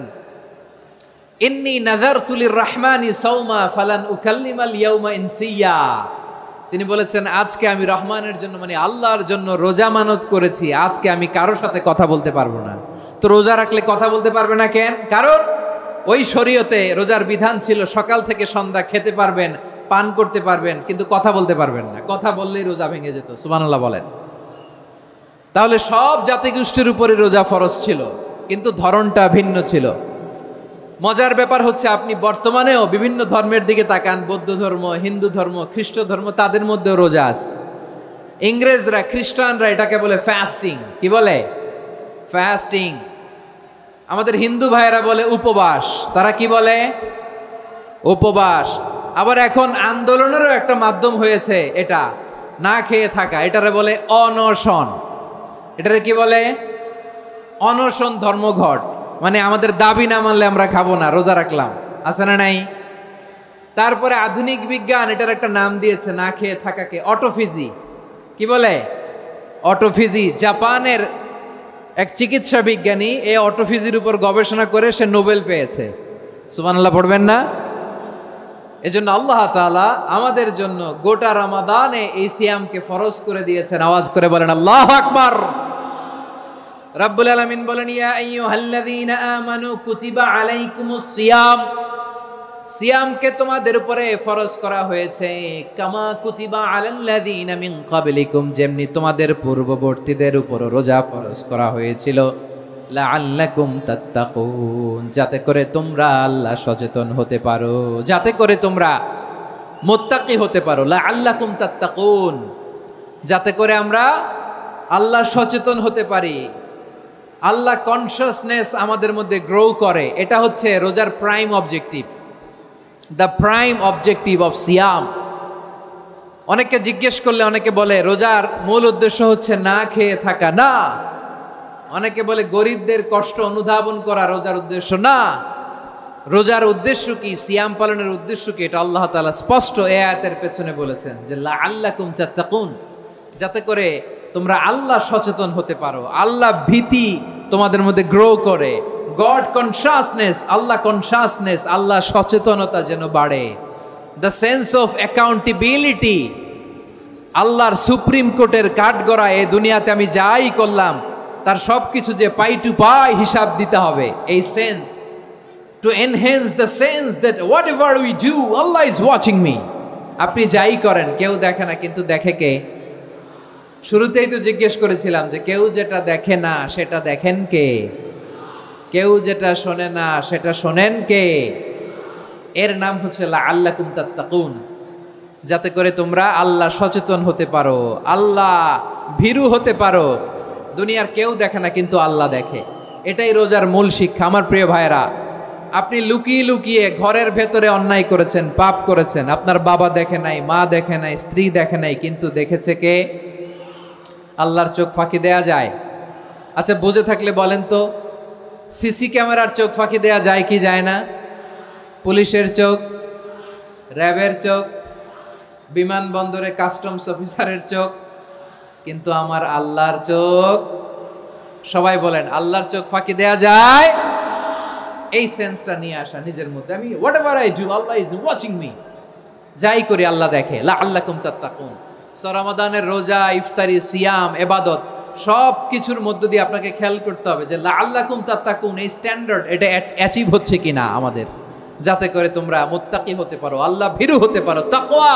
ইন্নী নাযারতু লির-রাহমানি সাওমা ফালান উকাল্লিমাল ইয়াওমা ইনসিয়া। তিনি বলেছেন, আজকে আমি রহমানের জন্য, মানে আল্লাহর জন্য রোজা মানত করেছি, আজকে আমি কারোর সাথে কথা বলতে পারবো না। তো রোজা রাখলে কথা বলতে পারবে না কেন? কারণ ওই শরীয়তে রোজার বিধান ছিল সকাল থেকে সন্ধ্যা খেতে পারবেন, পান করতে পারবেন, কিন্তু কথা বলতে পারবেন না। কথা বললেই রোজা ভেঙে যেত। সুবহানাল্লাহ বলেন। তাহলে সব জাতিগোষ্ঠীর উপরে রোজা ফরজ ছিল, কিন্তু ধরনটা ভিন্ন ছিল। মজার ব্যাপার হচ্ছে আপনি বর্তমানেও বিভিন্ন ধর্মের দিকে তাকান, বৌদ্ধ ধর্ম, হিন্দু ধর্ম, খ্রিস্ট ধর্ম, তাদের মধ্যেও রোজা আছে। ইংরেজরা, খ্রিস্টানরা এটাকে বলে ফাস্টিং। কি বলে? ফাস্টিং। আমাদের হিন্দু ভাইয়েরা বলে উপবাস। তারা কি বলে? উপবাস। আবার এখন আন্দোলনেরও একটা মাধ্যম হয়েছে এটা, না খেয়ে থাকা, এটারে বলে অনশন। এটারে কি বলে? অনশন ধর্মঘট। মানে আমাদের দাবি না মানলে আমরা খাবো না, রোজা রাখলাম, আছে না নাই? তারপরে আধুনিক বিজ্ঞান এটার একটা নাম দিয়েছে না খেয়ে থাকাকে, অটোফিজি। কি বলে? অটোফিজি। জাপানের এক চিকিৎসা বিজ্ঞানী এই অটোফিজির উপর গবেষণা করে সে নোবেল পেয়েছে। সুবহানাল্লাহ পড়বেন না? এজন্য আল্লাহ তাআলা আমাদের জন্য গোটা রমাদানে এই সিয়ামকে ফরজ করে দিয়েছেন। আওয়াজ করে বলেন আল্লাহু আকবার। রাব্বুল আলামিন বলেন, ইয়া আইয়ুহাল্লাযীনা আমানু কুতিবা আলাইকুমুস সিয়াম, সিয়ামকে তোমাদের উপরে ফরজ করা হয়েছে, কামা কুতিবা আলাল্লাযীনা মিন ক্বাবলিকুম, যেমনি তোমাদের পূর্ববর্তীদের উপর রোজা ফরজ করা হয়েছিল, লাআল্লাকুম তাত্তাকুন, যাতে করে তোমরা আল্লাহ সচেতন হতে পারো, যাতে করে তোমরা মুত্তাকি হতে পারো। লাআল্লাকুম তাত্তাকুন, যাতে করে আমরা আল্লাহ সচেতন হতে পারি, আল্লাহ কনসিয়াসনেস আমাদের মধ্যে গ্রো করে। এটা হচ্ছে রোজার prime objective, the prime objective of সিয়াম। অনেকে জিজ্ঞেস করলে অনেকে বলে রোজার মূল উদ্দেশ্য হচ্ছে না খেয়ে থাকা। না। অনেকে বলে গরিবদের কষ্ট অনুধাবন করা রোজার উদ্দেশ্য। না। রোজার উদ্দেশ্য কি, সিয়াম পালনের উদ্দেশ্য কি, এটা আল্লাহ তাআলা স্পষ্ট এই আয়াতের পেছনে বলেছেন যে লাআল্লাকুম তাত্তাকুন, যাতে করে তোমরা আল্লাহ সচেতন হতে পারো, আল্লাহ ভীতি তোমাদের মধ্যে গ্রো করে, গড কনসিয়াসনেস, আল্লাহ কনসিয়াসনেস, আল্লাহ সচেতনতা যেন বাড়ে, দ্য সেন্স অফ অ্যাকাউন্টেবিলিটি। আল্লাহর সুপ্রিম কোর্টের কাঠগড়া এই দুনিয়াতে আমি যাই করলাম তার সব কিছু যে পাই টু পাই হিসাব দিতে হবে, এই sense, to enhance the sense that what ever we do Allah is watching me. আপনি যাই করেন কেউ দেখে না, কিন্তু দেখে কে? শুরুতেই তো জিজ্ঞেস করেছিলাম যে কেউ যেটা দেখে না সেটা দেখেন কে? কেউ যেটা শোনে না সেটা শোনেন কে? এর নাম হচ্ছে লাআল্লাকুম তাত্তাকুন, যাতে করে তোমরা আল্লাহ সচেতন হতে পারো, আল্লাহ ভীরু হতে পারো। দুনিয়ার কেউ দেখে না, কিন্তু আল্লাহ দেখে। এটাই রোজার মূল শিক্ষা। আমার প্রিয় ভাইরা, আপনি লুকিয়ে লুকিয়ে ঘরের ভেতরে অন্যায় করেছেন, পাপ করেছেন, আপনার বাবা দেখে নাই, মা দেখে নাই, স্ত্রী দেখে নাই, কিন্তু দেখেছে কে? আল্লাহর চোখ ফাঁকি দেয়া যায়? আচ্ছা বুঝে থাকলে বলেন তো, সিসি ক্যামেরার চোখ ফাঁকি দেয়া যায় কি যায় না? পুলিশের চোখ, র্যাবের চোখ, বিমানবন্দরে কাস্টমস অফিসারের চোখ, কিন্তু আমার আল্লাহর চোখ? সবাই বলেন আল্লাহর চোখ ফাঁকি দেয়া যায়? এই সেন্সটা নিয়ে আসা নিজের মধ্যে, আমি what ever I do Allah is watching me, যাই করি আল্লাহ দেখে। লাআল্লাকুম তাত্তাকুন। রমাদানের রোজা, ইফতারি, সিয়াম, ইবাদত সব কিছুর মধ্য দিয়ে আপনাকে খেয়াল করতে হবে যে লাআল্লাকুম তাত্তাকুন এই স্ট্যান্ডার্ড এটা অ্যাচিভ হচ্ছে কিনা আমাদের, যাতে করে তোমরা মুত্তাকি হতে পারো, আল্লাহ ভীরু হতে পারো। তাকওয়া,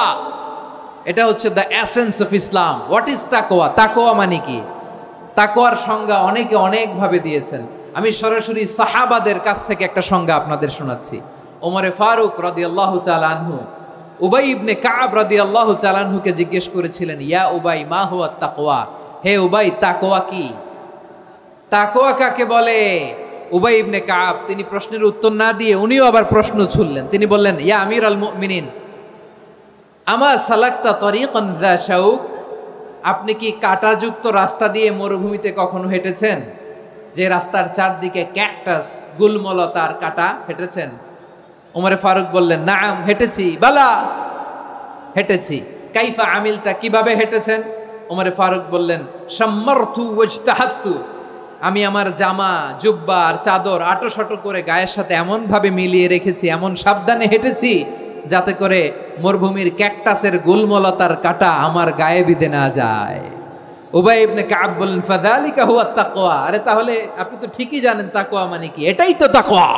এটা হচ্ছে the essence of Islam. What is তাকওয়া? তাকওয়া মানে কি? তাকওয়ার সংজ্ঞা অনেকে অনেকভাবে দিয়েছেন। আমি সরাসরি সাহাবাদের কাছ থেকে একটা সংজ্ঞা আপনাদের শোনাচ্ছি। ওমরে ফারুক রাদিয়াল্লাহু তাআলা আনহু উবাই ইবনে কাব রাদিয়াল্লাহু তাআলা আনহুকে জিজ্ঞেস করেছিলেন, ইয়া উবাই মা হুয়া তাকওয়া, হে উবাই তাকওয়া কি? তাকওয়া কাকে বলে? উবাই ইবনে কাব তিনি প্রশ্নের উত্তর না দিয়ে উনিও আবার প্রশ্ন ছুড়লেন। তিনি বললেন, ইয়া আমিরাল মুমিনিন আমা সালাকতা তরিকান যা শাউক, আপনি কি কাঁটাযুক্ত রাস্তা দিয়ে মরুভূমিতে কখনো হেঁটেছেন? যে রাস্তার চারদিকে ক্যাকটাস, গুলমলতার কাঁটা, হেঁটেছেন? ওমরে ফারুক বললেন, নাম হেঁটেছি। বালা, হেঁটেছি। কাইফা আমিলতা, কিভাবে হেঁটেছেন? ওমরে ফারুক বললেন, শাম্মারতু ওয়াজতাহাতু, আমি আমার জামা, জুব্বা আর চাদর আটোসাটো করে গায়ের সাথে এমন ভাবে মিলিয়ে রেখেছি, এমন সাবধানে হেঁটেছি যাতে করে মরুভূমির ক্যাকটাসের গুলমলতার কাঁটা আমার গায়ে বিঁধে না যায়। উবাই ইবনে কাব বললেন, ফাযালিকা হুয়া তাকওয়া, আরে তাহলে আপনি তো ঠিকই জানেন তাকওয়া মানে কি, এটাই তো তাকওয়া।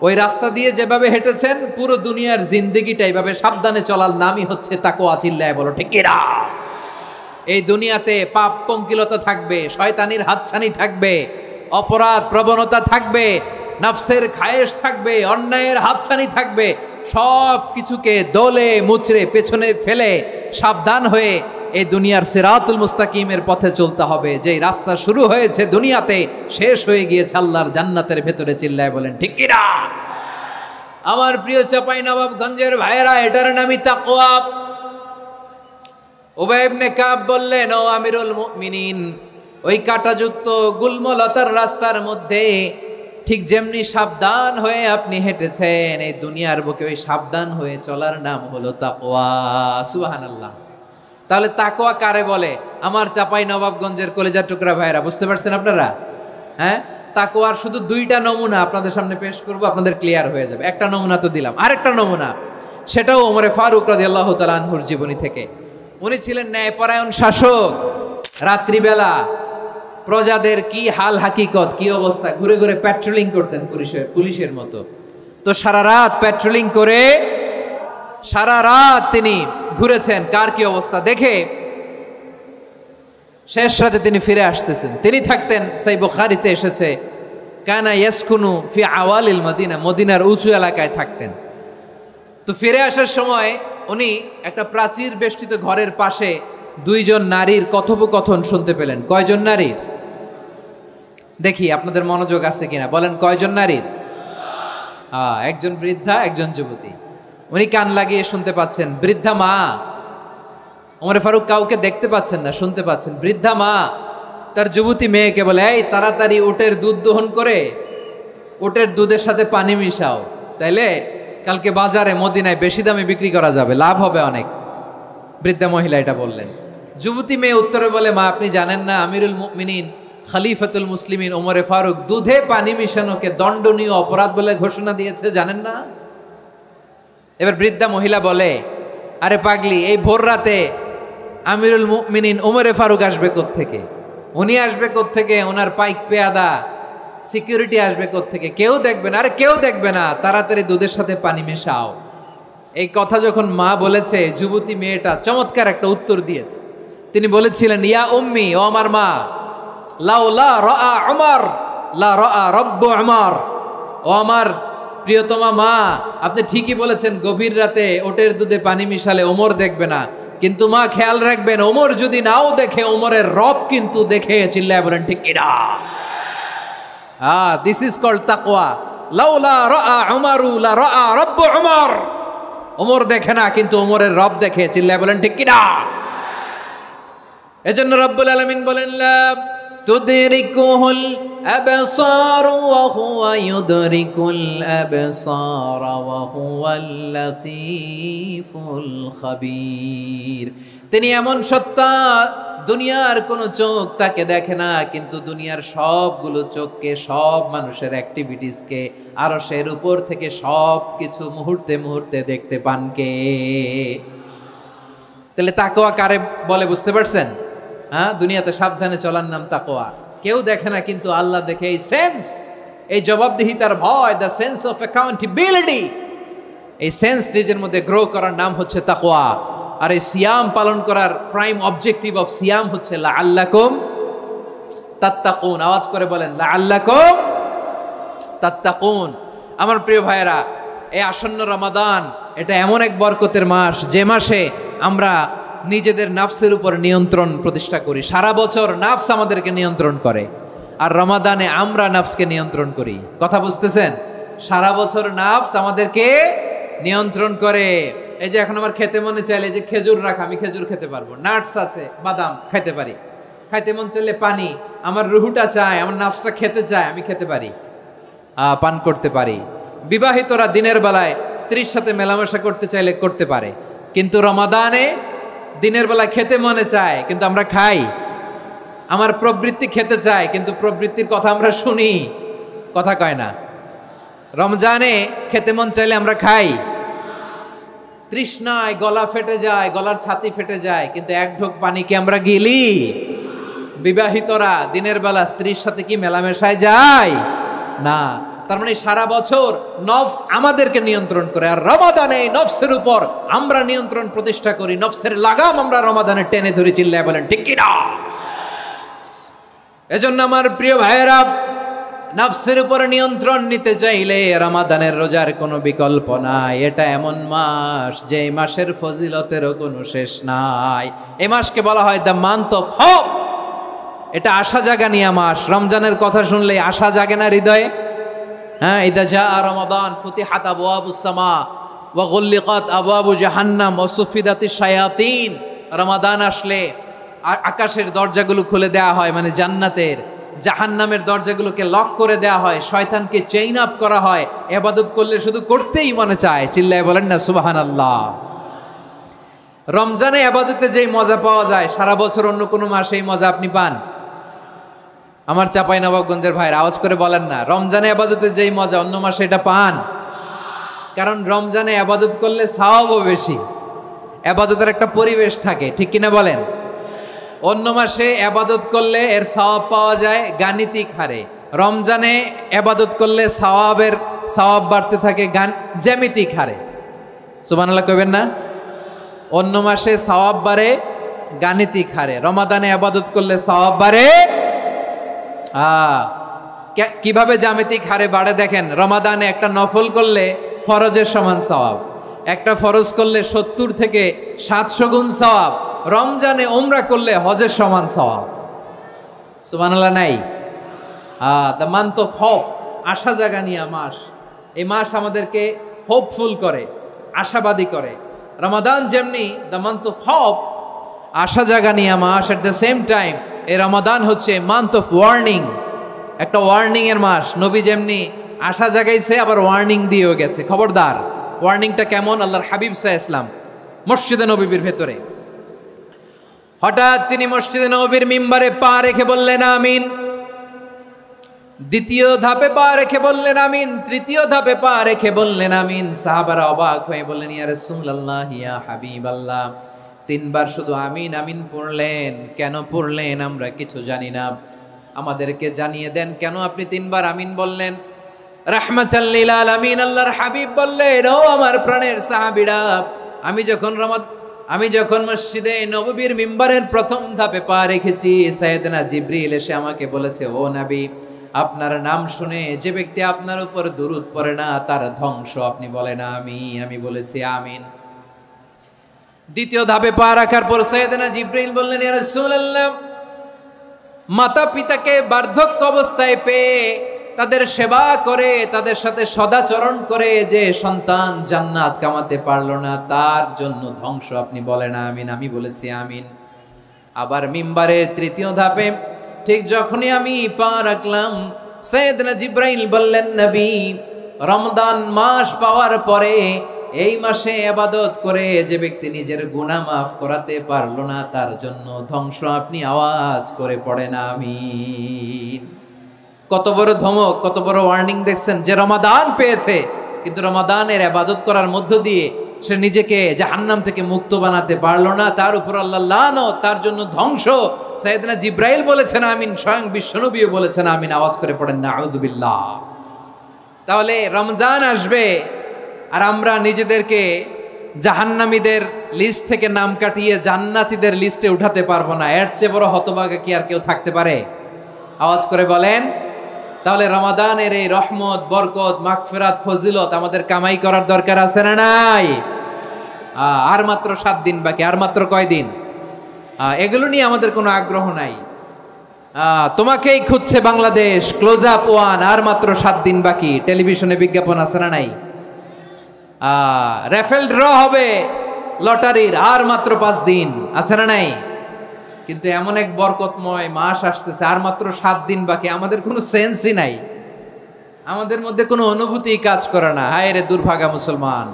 ওই রাস্তা দিয়ে যেভাবে হেঁটেছেন পুরো দুনিয়ার জিন্দেগিটা এইভাবে সাবধানে চলার নামই হচ্ছে তাকওয়া। চিল্লায় বলো ঠিক কিনা? এই দুনিয়াতে পাপ পঙ্কিলতা থাকবে, শয়তানির হাতছানি থাকবে, অপরাধ প্রবণতা থাকবে, নফসের খায়েশ থাকবে, অন্যায়ের হাতছানি থাকবে। সব কিছুকে দলে মুচড়ে পেছনে ফেলে সাবধান হয়ে এই দুনিয়ার সিরাতুল মুস্তাকিমের পথে চলতে হবে। যেই রাস্তা শুরু হয়েছে দুনিয়াতে, শেষ হয়ে গিয়েছে আল্লাহর জান্নাতের ভেতরে। চিল্লায় বলেন ঠিক কি না? আমার প্রিয় চাঁপাইনবাবগঞ্জের ভাইয়েরা, এটার নামই তাকওয়া। উবাই ইবনে কাব বললেন, ও আমিরুল মুমিনিন, ওই কাঁটাযুক্ত গুল্মলতার রাস্তার মধ্যে ঠিক যেমনি সাবধান হয়ে আপনি হেঁটেছেন, এই দুনিয়ার বুকে ওই সাবধান হয়ে চলার নাম হলো তাকওয়া। সুবহানাল্লাহ। তাহলে তাকওয়া কারে বলে? আমার চাঁপাইনবাবগঞ্জের কলেজার টুকরা ভাইয়েরা, বুঝতে পারছেন আপনারা? হ্যাঁ, তাকওয়ার শুধু দুইটা নমুনা আপনাদের সামনে পেশ করব, আপনাদের ক্লিয়ার হয়ে যাবে। একটা নমুনা তো দিলাম, আরেকটা নমুনা, সেটাও ওমরে ফারুক রাদিয়াল্লাহু তাআলা আনহুর জীবনী থেকে। উনি ছিলেন ন্যায়পরায়ণ শাসক। রাত্রিবেলা প্রজাদের কি হাল হাকিকত, কি অবস্থা, ঘুরে ঘুরে প্যাট্রোলিং করতেন পুলিশের মতো। তো সারা রাত প্যাট্রোলিং করে সারা রাত তিনি ঘুরেছেন কার কি অবস্থা দেখে। শেষ রাতে তিনি ফিরে আসতেছেন। তিনি থাকতেন, সেই বুখারীতে এসেছে, কানা ইয়াসকুনু ফি আওয়ালিল মদিনা, মদিনার উঁচু এলাকায় থাকতেন। তো ফিরে আসার সময় উনি একটা প্রাচীর বেষ্টিত ঘরের পাশে দুইজন নারীর কথোপকথন শুনতে পেলেন। কয়জন নারীর? দেখি আপনাদের মনোযোগ আছে কিনা, বলেন কয়জন নারীর? একজন বৃদ্ধা, একজন যুবতী। উনি কান লাগিয়ে শুনতে পাচ্ছেন। বৃদ্ধা মা, ওমর ফারুক কাউকে দেখতে পাচ্ছেন না, শুনতে পাচ্ছেন। বৃদ্ধা মা তার যুবতী মেয়েকে বলে, এই তাড়াতাড়ি উটের দুধ দহন করে উটের দুধের সাথে পানি মিশাও, তাইলে কালকে বাজারে মদিনায় বেশি দামে বিক্রি করা যাবে, লাভ হবে অনেক। বৃদ্ধা মহিলা এটা বললেন। যুবতী মেয়ে উত্তরে বলে, মা আপনি জানেন না আমিরুল মুমিনিন খলিফাতুল মুসলিমিন ওমরে ফারুক দুধে পানি মিশানোকে দণ্ডনীয় অপরাধ বলে ঘোষণা দিয়েছে, জানেন না? এবার বৃদ্ধা মহিলা বলে, আরে পাগলি, এই ভোর রাতে আমিরুল মুমিনিন ওমরে ফারুক আসবে কোত্থেকে? উনি আসবে কোত্থেকে? ওনার পাইক পেয়াদা সিকিউরিটি আসবে কোত্থেকে? কেউ দেখবে না। আরে কেউ দেখবে না, তাড়াতাড়ি দুধের সাথে পানি মেশাও। এই কথা যখন মা বলেছে, যুবতী মেয়েটা চমৎকার একটা উত্তর দিয়েছে। তিনি বলেছিলেন, ইয়া উম্মি, ও আমার মা, লাউলা রাআ উমর লা রাআ রব্বু উমর। ও আমার প্রিয়তমা মা, আপনি ঠিকই বলেছেন, গভীর রাতে ওটের দুধে পানি মিশালে ওমর দেখবে না, কিন্তু মা খেয়াল রাখবেন, ওমর যদি নাও দেখে, ওমরের রব কিন্তু দেখে। চিল্লায় বলেন ঠিক কিনা? দিস ইজ কল্ড তাকওয়া। লাউলা রাআ উমরু লা রাআ রব্বু উমর। ওমর দেখে না, কিন্তু ওমরের রব দেখে। চিল্লায় বলেন ঠিক কিনা? এজন্য রব্বুল আলামিন বলেন, লা তুদরিকুহুল আবসার ওয়া হুয়া ইউদরিকুল আবসার ওয়া হুয়াল লাতীফুল খাবীর। তিনি এমন সত্তা, দুনিয়ার কোনো চোখ তাকে দেখে না, কিন্তু দুনিয়ার সবগুলো চোখকে, সব মানুষের অ্যাক্টিভিটিসকে, আরশের উপর থেকে সব কিছু মুহূর্তে মুহূর্তে দেখতে পান কে? তাহলে তাকওয়া কারে বলে বুঝতে পারছেন? হ্যাঁ, দুনিয়াতে সাবধানে চলার নাম তাকওয়া। কেউ দেখে না, কিন্তু আল্লাহ দেখে। এই সেন্স, এই জবাবদিহিতার ভয়, দ্য সেন্স অফ অ্যাকাউন্টেবিলিটি, এই সেন্স নিজের মধ্যে গ্রো করার নাম হচ্ছে তাকওয়া। আর এই সিয়াম পালন করার প্রাইম অবজেক্টিভ অফ সিয়াম হচ্ছে লাআল্লাকুম তাত্তাকুন। আওয়াজ করে বলেন, লাআল্লাকুম তাত্তাকুন। আমার প্রিয় ভাইয়েরা, এই আসন্ন রমাদান, এটা এমন এক বরকতের মাস, যে মাসে আমরা নিজেদের নাফসের উপর নিয়ন্ত্রণ প্রতিষ্ঠা করি। সারা বছর নাফস আমাদেরকে নিয়ন্ত্রণ করে, আর রমাদানে আমরা নাফসকে নিয়ন্ত্রণ করি। কথা বুঝতেছেন? সারা বছর নাফস আমাদেরকে নিয়ন্ত্রণ করে। এই যে এখন আমার খেতে মনে চাইলে, যে খেজুর রাখা, আমি খেজুর খেতে পারবো, নাটস আছে, বাদাম খাইতে পারি। খাইতে মন চাইলে পানি, আমার রুহুটা চায়, আমার নাফসটা খেতে চায়, আমি খেতে পারি, পান করতে পারি। বিবাহিতরা দিনের বেলায় স্ত্রীর সাথে মেলামেশা করতে চাইলে করতে পারে, কিন্তু রমাদানে দিনের বেলা খেতে মনে চায়, কিন্তু আমরা খাই। আমার প্রবৃত্তি খেতে চায়, কিন্তু প্রবৃত্তির কথা আমরা শুনি, কথা কয় না। রমজানে খেতে মন চাইলে আমরা খাই, তৃষ্ণায় গলা ফেটে যায়, গলার ছাতি ফেটে যায়, কিন্তু এক ঢোক পানি কি আমরা গিলি? বিবাহিতরা দিনের বেলা স্ত্রীর সাথে কি মেলামেশায় যায়? না। তার মানে সারা বছর নফস আমাদেরকে নিয়ন্ত্রণ করে, আর রমাদানে এই নফসের উপর আমরা নিয়ন্ত্রণ প্রতিষ্ঠা করি। নফসের লাগাম আমরা রমাদানে টেনে ধরে, চিল্লায় বলেন ঠিক কি না? এজন্য আমার প্রিয় ভাইয়েরা, নফসের উপর নিয়ন্ত্রণ নিতে চাইলে রমাদানের রোজার কোনো বিকল্প নাই। এটা এমন মাস যে মাসের ফজিলতেরও কোনো শেষ নাই। এই মাসকে বলা হয় দ্য মান্থ অফ হোপ। এটা আশা জাগানিয়া মাস। রমজানের কথা শুনলে আশা জাগে না হৃদয়ে? হ্যাঁ, ইদা জাআ রমাদান ফুতিহাত আবওয়াবুস সামা ওয়া গুল্লিকাত আবওয়াবু জাহান্নাম ওয়া সুফিদাতিশ শায়াতিন। রমাদান আসলে আকাশের দরজাগুলো খুলে দেয়া হয়, মানে জান্নাতের। জাহান্নামের দরজাগুলোকে লক করে দেয়া হয়, শয়তানকে চেইন আপ করা হয়। ইবাদত করলে শুধু করতেই মনে চায়, চিল্লায় বলেন না সুবহানাল্লাহ। রমজানে ইবাদতে যেই মজা পাওয়া যায়, সারা বছর অন্য কোনো মাসে এই মজা আপনি পান? আমার চাঁপাইনবাবগঞ্জের ভাইরা আওয়াজ করে বলেন না, রমজানে ইবাদতে যেই মজা অন্য মাসে এটা পান? কারণ রমজানে ইবাদত করলে সওয়াবও বেশি, ইবাদতের একটা পরিবেশ থাকে, ঠিক কিনা বলেন? অন্য মাসে ইবাদত করলে এর সওয়াব পাওয়া যায় গাণিতিক হারে, রমজানে ইবাদত করলে সওয়াব বাড়তে থাকে জ্যামিতিক হারে। সুবহানাল্লাহ কইবেন না? অন্য মাসে সওয়াব বাড়ে গাণিতিক হারে, রমাদানে ইবাদত করলে সওয়াব বাড়ে কিভাবে জ্যামিতিক হারে বাড়ে দেখেন। রমাদানে একটা নফল করলে ফরজের সমান সওয়াব, একটা ফরজ করলে 70 থেকে 700 গুণ সওয়াব, রমজানে উমরা করলে হজের সমান সওয়াব। সুবহানাল্লাহ নাই? দ্য মান্থ অফ হোপ, আশা জাগানিয়া মাস। এই মাস আমাদেরকে হোপফুল করে, আশাবাদী করে। রমাদান যেমনি দ্য মান্থ অফ হোপ, আশা জাগানিয়া মাস, এট দ্য সেম টাইম এই রমাদান হচ্ছে মান্থ অফ ওয়ার্নিং, একটা ওয়ার্নিং এর মাস। নবী যেমনি আশা জাগাইছে, আবার ওয়ার্নিং দিয়েও গেছে, খবরদার। ওয়ার্নিংটা কেমন? আল্লাহর হাবিব সাল্লাল্লাহু আলাইহি ওয়াসাল্লাম মসজিদে নববীর ভেতরে, হঠাৎ তিনি মসজিদে নববীর মিম্বারে পা রেখে বললেন আমিন। দ্বিতীয় ধাপে পা রেখে বললেন আমিন, তৃতীয় ধাপে পা রেখে বললেন আমিন। সাহাবারা অবাক হয়ে বললেন ইয়া রাসূলুল্লাহ, ইয়া হাবিবাল্লাহ, 3 বার শুধু আমিন আমিন পড়লেন, কেন পড়লেন আমরা কিছু জানি না, আমাদেরকে জানিয়ে দেন কেন আপনি 3 বার আমিন বললেন। রাহমাতাল লিল আলামিন আল্লাহর হাবিব বললেন, ও আমার প্রাণের সাহাবীরা, আমি যখন মসজিদে নববীর মিম্বারের প্রথম ধাপে পা রেখেছি, সাইয়েদনা জিবরিল এসে আমাকে বলেছে, ও নবী, আপনার নাম শুনে যে ব্যক্তি আপনার উপর দুরূদ পড়ে না তার ধ্বংস। আপনি বলেন আমিন। আমি বলেছি আমিন। দ্বিতীয় ধাপে পা রাখার পর সাইয়েদনা জিবরিল বললেন, ইয়া রাসূলুল্লাহ, মাতা পিতাকে বার্ধক্য অবস্থায় পেয়ে তাদের সেবা করে, তাদের সাথে সদাচরণ করে যে সন্তান জান্নাত কামাতে পারলো না, তার জন্য ধ্বংস। আপনি বলেন আমিন। আমি বলেছি আমিন। আবার মিম্বারের তৃতীয় ধাপে ঠিক যখনই আমি পা রাখলাম, সাইয়েদনা জিবরাইল বললেন, নবী, রমজান মাস পাওয়ার পরে এই মাসে ইবাদত করে যে ব্যক্তি নিজের গুনাহ মাফ করাতে পারলো না, তার জন্য ধ্বংস। আপনি আওয়াজ করে পড়েন আমিন। কত বড় ধমক, কত বড় ওয়ার্নিং দেখছেন। যে রমাদান পেয়েছে, কিন্তু রমাদানের ইবাদত করার মধ্য দিয়ে সে নিজেকে জাহান্নাম থেকে মুক্ত বানাতে পারলো না, তার উপর আল্লাহ লানত, তার জন্য ধ্বংস। সাইয়েদনা জিবরাইল বলেছেন আমিন, স্বয়ং বিশ্বনবীও বলেছেন আমিন। আওয়াজ করে পড়েন নাউযু বিল্লাহ। তাহলে রমজান আসবে আর আমরা নিজেদেরকে জাহান্নামীদের লিস্ট থেকে নাম কাটিয়ে জান্নাতীদের লিস্টে উঠাতে পারবো না। এর চেয়ে বড় হতভাগা কি আর কেউ থাকতে পারে? আওয়াজ করে বলেন। তাহলে রমাদানের এই রহমত, বরকত, মাগফিরাত, ফজিলত আমাদের কামাই করার দরকার আছে না নাই? আর মাত্র 7 দিন বাকি। আর মাত্র কয় দিন? এগুলো নিয়ে আমাদের কোনো আগ্রহ নাই। তোমাকেই খুঁজছে বাংলাদেশ, ক্লোজ আপ 1, আর মাত্র 7 দিন বাকি। টেলিভিশনে বিজ্ঞাপন আছে না নাই? রেফেল ড্র হবে লটারির, আর মাত্র 5 দিন আছে না নাই? কিন্তু এমন এক বরকতময় মাস আসতেছে, আর মাত্র 7 দিন বাকি। আমাদের কোনো সেন্সই নাই, আমাদের মধ্যে কোনো অনুভূতি কাজ করে না। হায় রে দুর্ভাগা মুসলমান।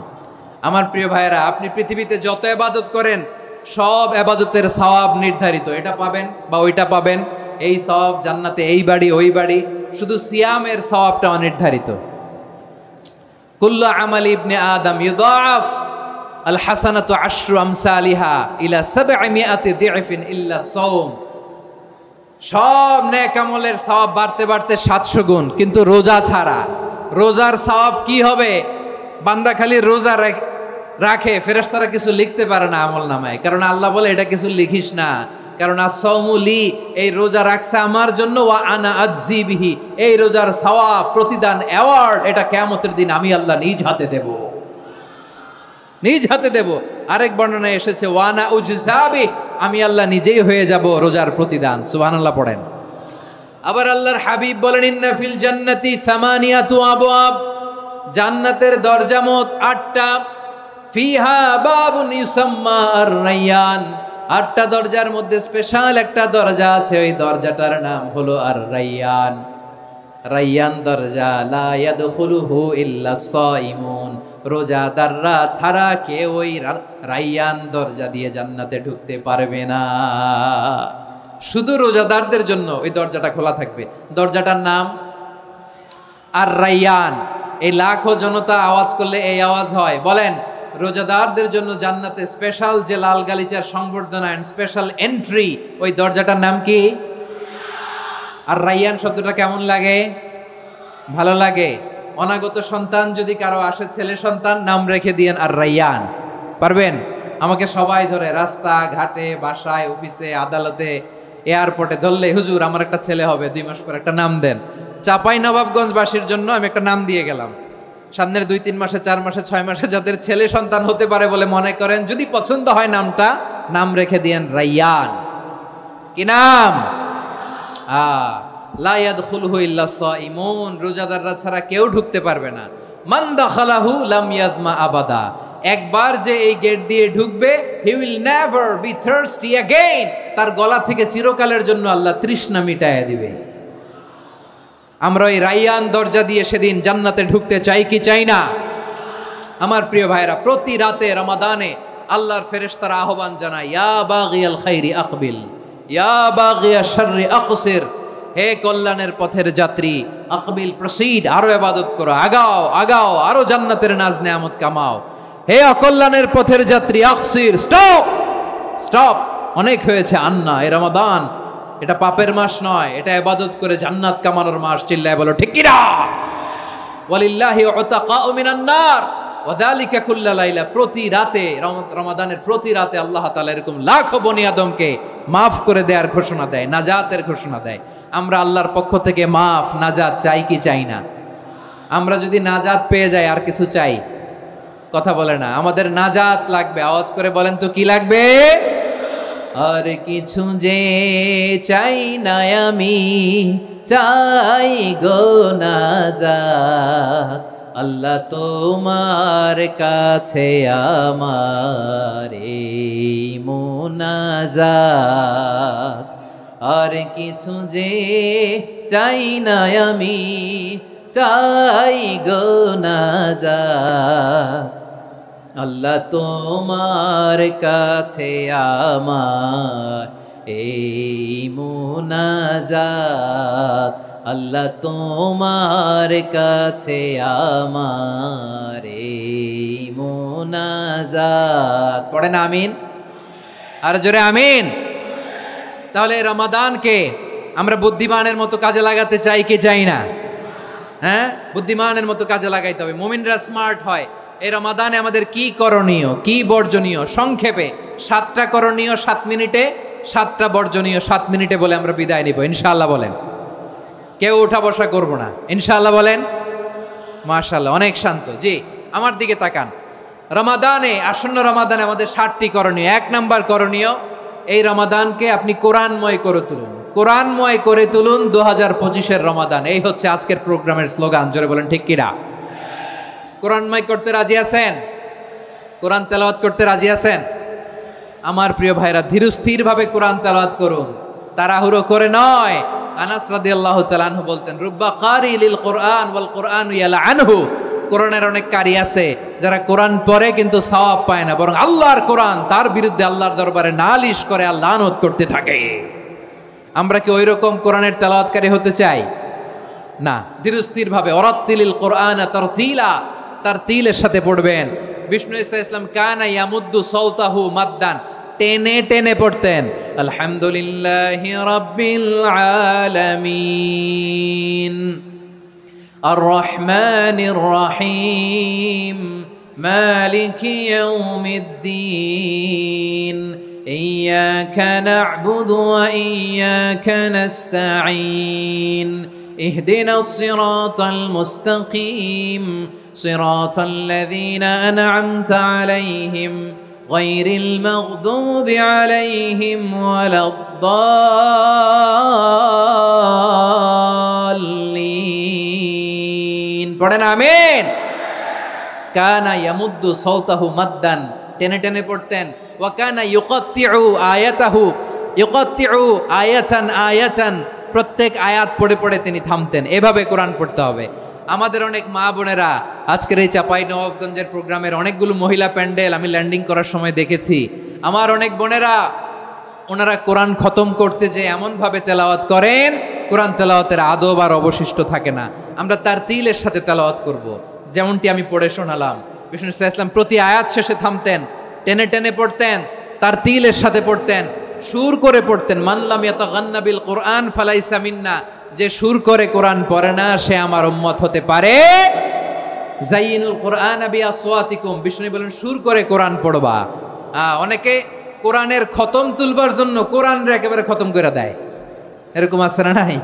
আমার প্রিয় ভাইয়েরা, আপনি পৃথিবীতে যত ইবাদত করেন সব ইবাদতের সওয়াব নির্ধারিত। এটা পাবেন বা ওইটা পাবেন, এই সওয়াব জান্নাতে, এই বাড়ি ওই বাড়ি। শুধু সিয়ামের সওয়াবটা অনির্ধারিত। কুল্লু আমালি ইবনে আদম ইউদাআফ আল হাসানাতু আশরু আমসালিহা ইলা 700 দি'ফিন ইল্লা সাওম। সব নেক আমলের সওয়াব বাড়তে বাড়তে 700 গুণ, কিন্তু রোজা ছাড়া। রোজার সওয়াব কি হবে? বান্দা খালি রোজা রাখে, ফেরেশতারা কিছু লিখতে পারে না আমল নামায়, কারণ আল্লাহ বলে এটা কিছু লিখিস না, কারণ আসসাউমুলি, এই রোজা রাখছে আমার জন্য, ওয়া আনা আজজি বিহি, এই রোজার সওয়াব, প্রতিদান, অ্যাওয়ার্ড এটা কিয়ামতের দিন আমি আল্লাহ নিজ হাতে দেব, নিজ হাতে দেব। আরেক বর্ণনায় এসেছে ওয়ানা উজজাবি, আমি আল্লাহ নিজেই হয়ে যাব রোজার প্রতিদান। সুবহানাল্লাহ পড়েন। আবার আল্লাহর হাবিব বলেন ইন্না ফিল জান্নাতি সামানিয়াতু আবওয়াব, জান্নাতের দরজা মোট 8টা, ফিহা বাবুন ইউসাম্মা আর-রায়্যান, 8টা দরজার মধ্যে স্পেশাল একটা দরজা আছে, ওই দরজাটার নাম হলো আর-রায়্যান। রায়্যান দরজা, লা ইয়াদখুলুহু ইল্লা সাইমুন, রোজাদাররা ছাড়া কেউ ওই রায়্যান দরজা দিয়ে জান্নাতে ঢুকতে পারবে না, শুধু রোজাদারদের জন্য ওই দরজাটা খোলা থাকবে। দরজাটার নাম আর-রায়্যান। এই লাখো জনতা আওয়াজ করলে এই আওয়াজ হয়, বলেন রোজাদারদের জন্য জান্নাতে স্পেশাল যে লাল গালিচার সংবর্ধনা এন্ড স্পেশাল এন্ট্রি, ওই দরজাটার নাম কি? আর-রায়্যান শব্দটা কেমন লাগে? ভালো লাগে। অনাগত সন্তান যদি কারো আসে, ছেলে সন্তান, নাম রেখে দিয়েন আর-রায়্যান। পারবেন? আমাকে সবাই ধরে রাস্তা ঘাটে, বাসায়, অফিসে, আদালতে, এয়ারপোর্টে ধরলে, হুজুর আমার একটা ছেলে হবে 2 মাস পর, একটা নাম দেন। চাপাই নবাবগঞ্জবাসীর জন্য আমি একটা নাম দিয়ে গেলাম। সামনের 2-3 মাসে, 4 মাসে, 6 মাসে যাদের ছেলে সন্তান হতে পারে বলে মনে করেন, যদি পছন্দ হয় নামটা, নাম রেখে দিয়েন রায়্যান। কি নাম? লা ইয়াদখুলুহু ইল্লা সাইমুন, রোজাদাররা ছাড়া কেউ ঢুকতে পারবে না। মান দাখালাহু লাম ইয়াজমা আবাদা, একবার যে এই গেট দিয়ে ঢুকবে, he will never be thirsty again, তার গলা থেকে চিরকালের জন্য আল্লাহ তৃষ্ণা মিটায়া দিবে। আমরা ওই রায়্যান দরজা দিয়ে সেদিন জান্নাতে ঢুকতে চাই কি চাই না? আমার প্রিয় ভাইরা, প্রতি রাতে রমাদানে আল্লাহর ফেরেশতারা আহ্বান জানায়, ইয়া বাগিয়াল খাইরি আকবিল, ইয়া বাগিয়াশ শাররি আকসির, হে কল্যাণের পথের যাত্রী, আকবিল প্রসিড, আরো ইবাদত করো, আগাও আগাও, আরো জান্নাতের নাজ নেয়ামত কামাও। হে অকল্যাণের পথের যাত্রী, আকসির, স্টপ স্টপ, অনেক হয়েছে। আন্না, এ রমাদান এটা পাপের মাস নয়, এটা ইবাদত করে জান্নাত কামানোর মাস। চিল্লায় বলো ঠিক কি না? ওয়ালিল্লাহি উতাকাউ মিনান নার ওয়া যালিকা কুল্লা লাইলা, প্রতি রাতে, রমাদানের প্রতি রাতে আল্লাহ তাআলা এরকম লাখো বনি আদমকে মাফ করে দেওয়ার ঘোষণা দেয়, নাজাতের ঘোষণা দেয়। আমরা আল্লাহর পক্ষ থেকে মাফ, নাজাত চাই কি চাই না? আমরা যদি নাজাত পেয়ে যাই আর কিছু চাই? কথা বলে না। আমাদের নাজাত লাগবে, আওয়াজ করে বলেন তো কি লাগবে? আর কিছু যে চাই না আমি, চাই গো নাজাত, আল্লাহ তোমার কাছে আমার এই মুনাজাত। আর কিছু যে চাই না আমি, চাই গো নাজাত, আল্লাহ তোমার কাছে আমার এই মুনাজাত, আল্লাহ তোমার কাছে আমার এই মুনাজাত। পড়েন আমিন, আর জোরে আমিন। তাহলে রমাদানকে আমরা বুদ্ধিমানের মতো কাজে লাগাতে চাই কি চাই না? হ্যাঁ, বুদ্ধিমানের মতো কাজে লাগাইতে হবে। মুমিনরা স্মার্ট হয়। এই রমাদানে আমাদের কি করণীয়, কি বর্জনীয়? সংক্ষেপে 7টা করণীয় 7 মিনিটে, 7টা বর্জনীয় 7 মিনিটে বলে আমরা বিদায় নিব ইনশাআল্লাহ। বলেন, কেউ উঠা বসা করব না ইনশাআল্লাহ। বলেন মাশাআল্লাহ, অনেক শান্ত। জি, আমার দিকে তাকান। রমাদানে, আসন্ন রমাদানে আমাদের 7টি করণীয়। 1 নাম্বার করণীয়, এই রমাদানকে আপনি কোরআনময় করে তুলুন, কোরআনময় করে তুলুন 2025-এর রমাদান। এই হচ্ছে আজকের প্রোগ্রামের স্লোগান। জোরে বলেন ঠিক কিনা? কোরআনময় করতে রাজি আছেন? কোরআন তেলাওয়াত করতে রাজি আছেন? আমার প্রিয় ভাইরা, ধীরস্থির ভাবে কোরআন তেলাওয়াত করুন, তাড়াহুড়ো করে নয়। আনাস রাদিয়াল্লাহু তাআলা আনহু বলতেন, রুব্বা কারি লিল কোরআন ওয়াল কোরআনু ইয়ালআনহু, কোরআনের অনেক কারি আছে যারা কোরআন পড়ে কিন্তু সওয়াব পায় না, বরং আল্লাহর কোরআন তার বিরুদ্ধে আল্লাহর দরবারে নালিশ করে আর লানত করতে থাকে। আমরা কি ওইরকম কোরআনের তেলাওয়াতকারী হতে চাই? না। ধীরস্থির ভাবে, ওয়ারাত্তিলিল কোরআনা তারতিলা, তার তিলের সাথে পড়বেন। বিষ্ণু ঈসা ইসলাম কানা ইয়ামুদ্দু সাওতাহু মাদ্দান, টেনে টেনে পড়তেন। আলহামদুলিল্লাহি রাব্বিল আলামিন الرحمن الرحيم مالك يوم الدين إياك نعبد وإياك نستعين اهدنا الصراط المستقيم صراط الذين أنعمت عليهم غير المغضوب عليهم ولا الضالين পড়েন আমিন কানা ইয়ামুদ্দু সাওতাহু মাদ্দান টেনে টেনে পড়তেন ওয়া কানা ইউকাত্তিউ আয়াতান প্রত্যেক আয়াত পড়ে পড়ে তিনি থামতেন। এভাবে কোরআন পড়তে হবে। আমাদের অনেক মা বোনেরা আজকের এই চাঁপাইনবাবগঞ্জের প্রোগ্রামের অনেকগুলো মহিলা প্যান্ডেল আমি ল্যান্ডিং করার সময় দেখেছি। আমার অনেক বোনেরা ওনারা কোরআন খতম করতে যে এমনভাবে তেলাওয়াত করেন, কোরআন তেলাওয়াতের আদব আর অবশিষ্ট থাকে না। আমরা তার তিলের সাথে তেলাওয়াত করব, যেমনটি আমি পড়ে শোনালাম। বিষ্ণু ইসলাম প্রতি আয়াত শেষে থামতেন, টেনে টেনে পড়তেন, তার তিলের সাথে পড়তেন, সুর করে পড়তেন। মানলাম ইয়াতাগান্না বিল কোরআন ফালাইসা মিন্না, যে সুর করে কোরআন পড়ে না সে আমার উম্মত হতে পারে। জাইনুল কোরআন বিআসওয়াতিকুম, বিষ্ণু বলেন সুর করে কোরআন পড়বা। অনেকে কোরআনের খতম তুলবার জন্য কোরআনরে একেবারে খতম করে দেয়, এরকম আছে না নাই?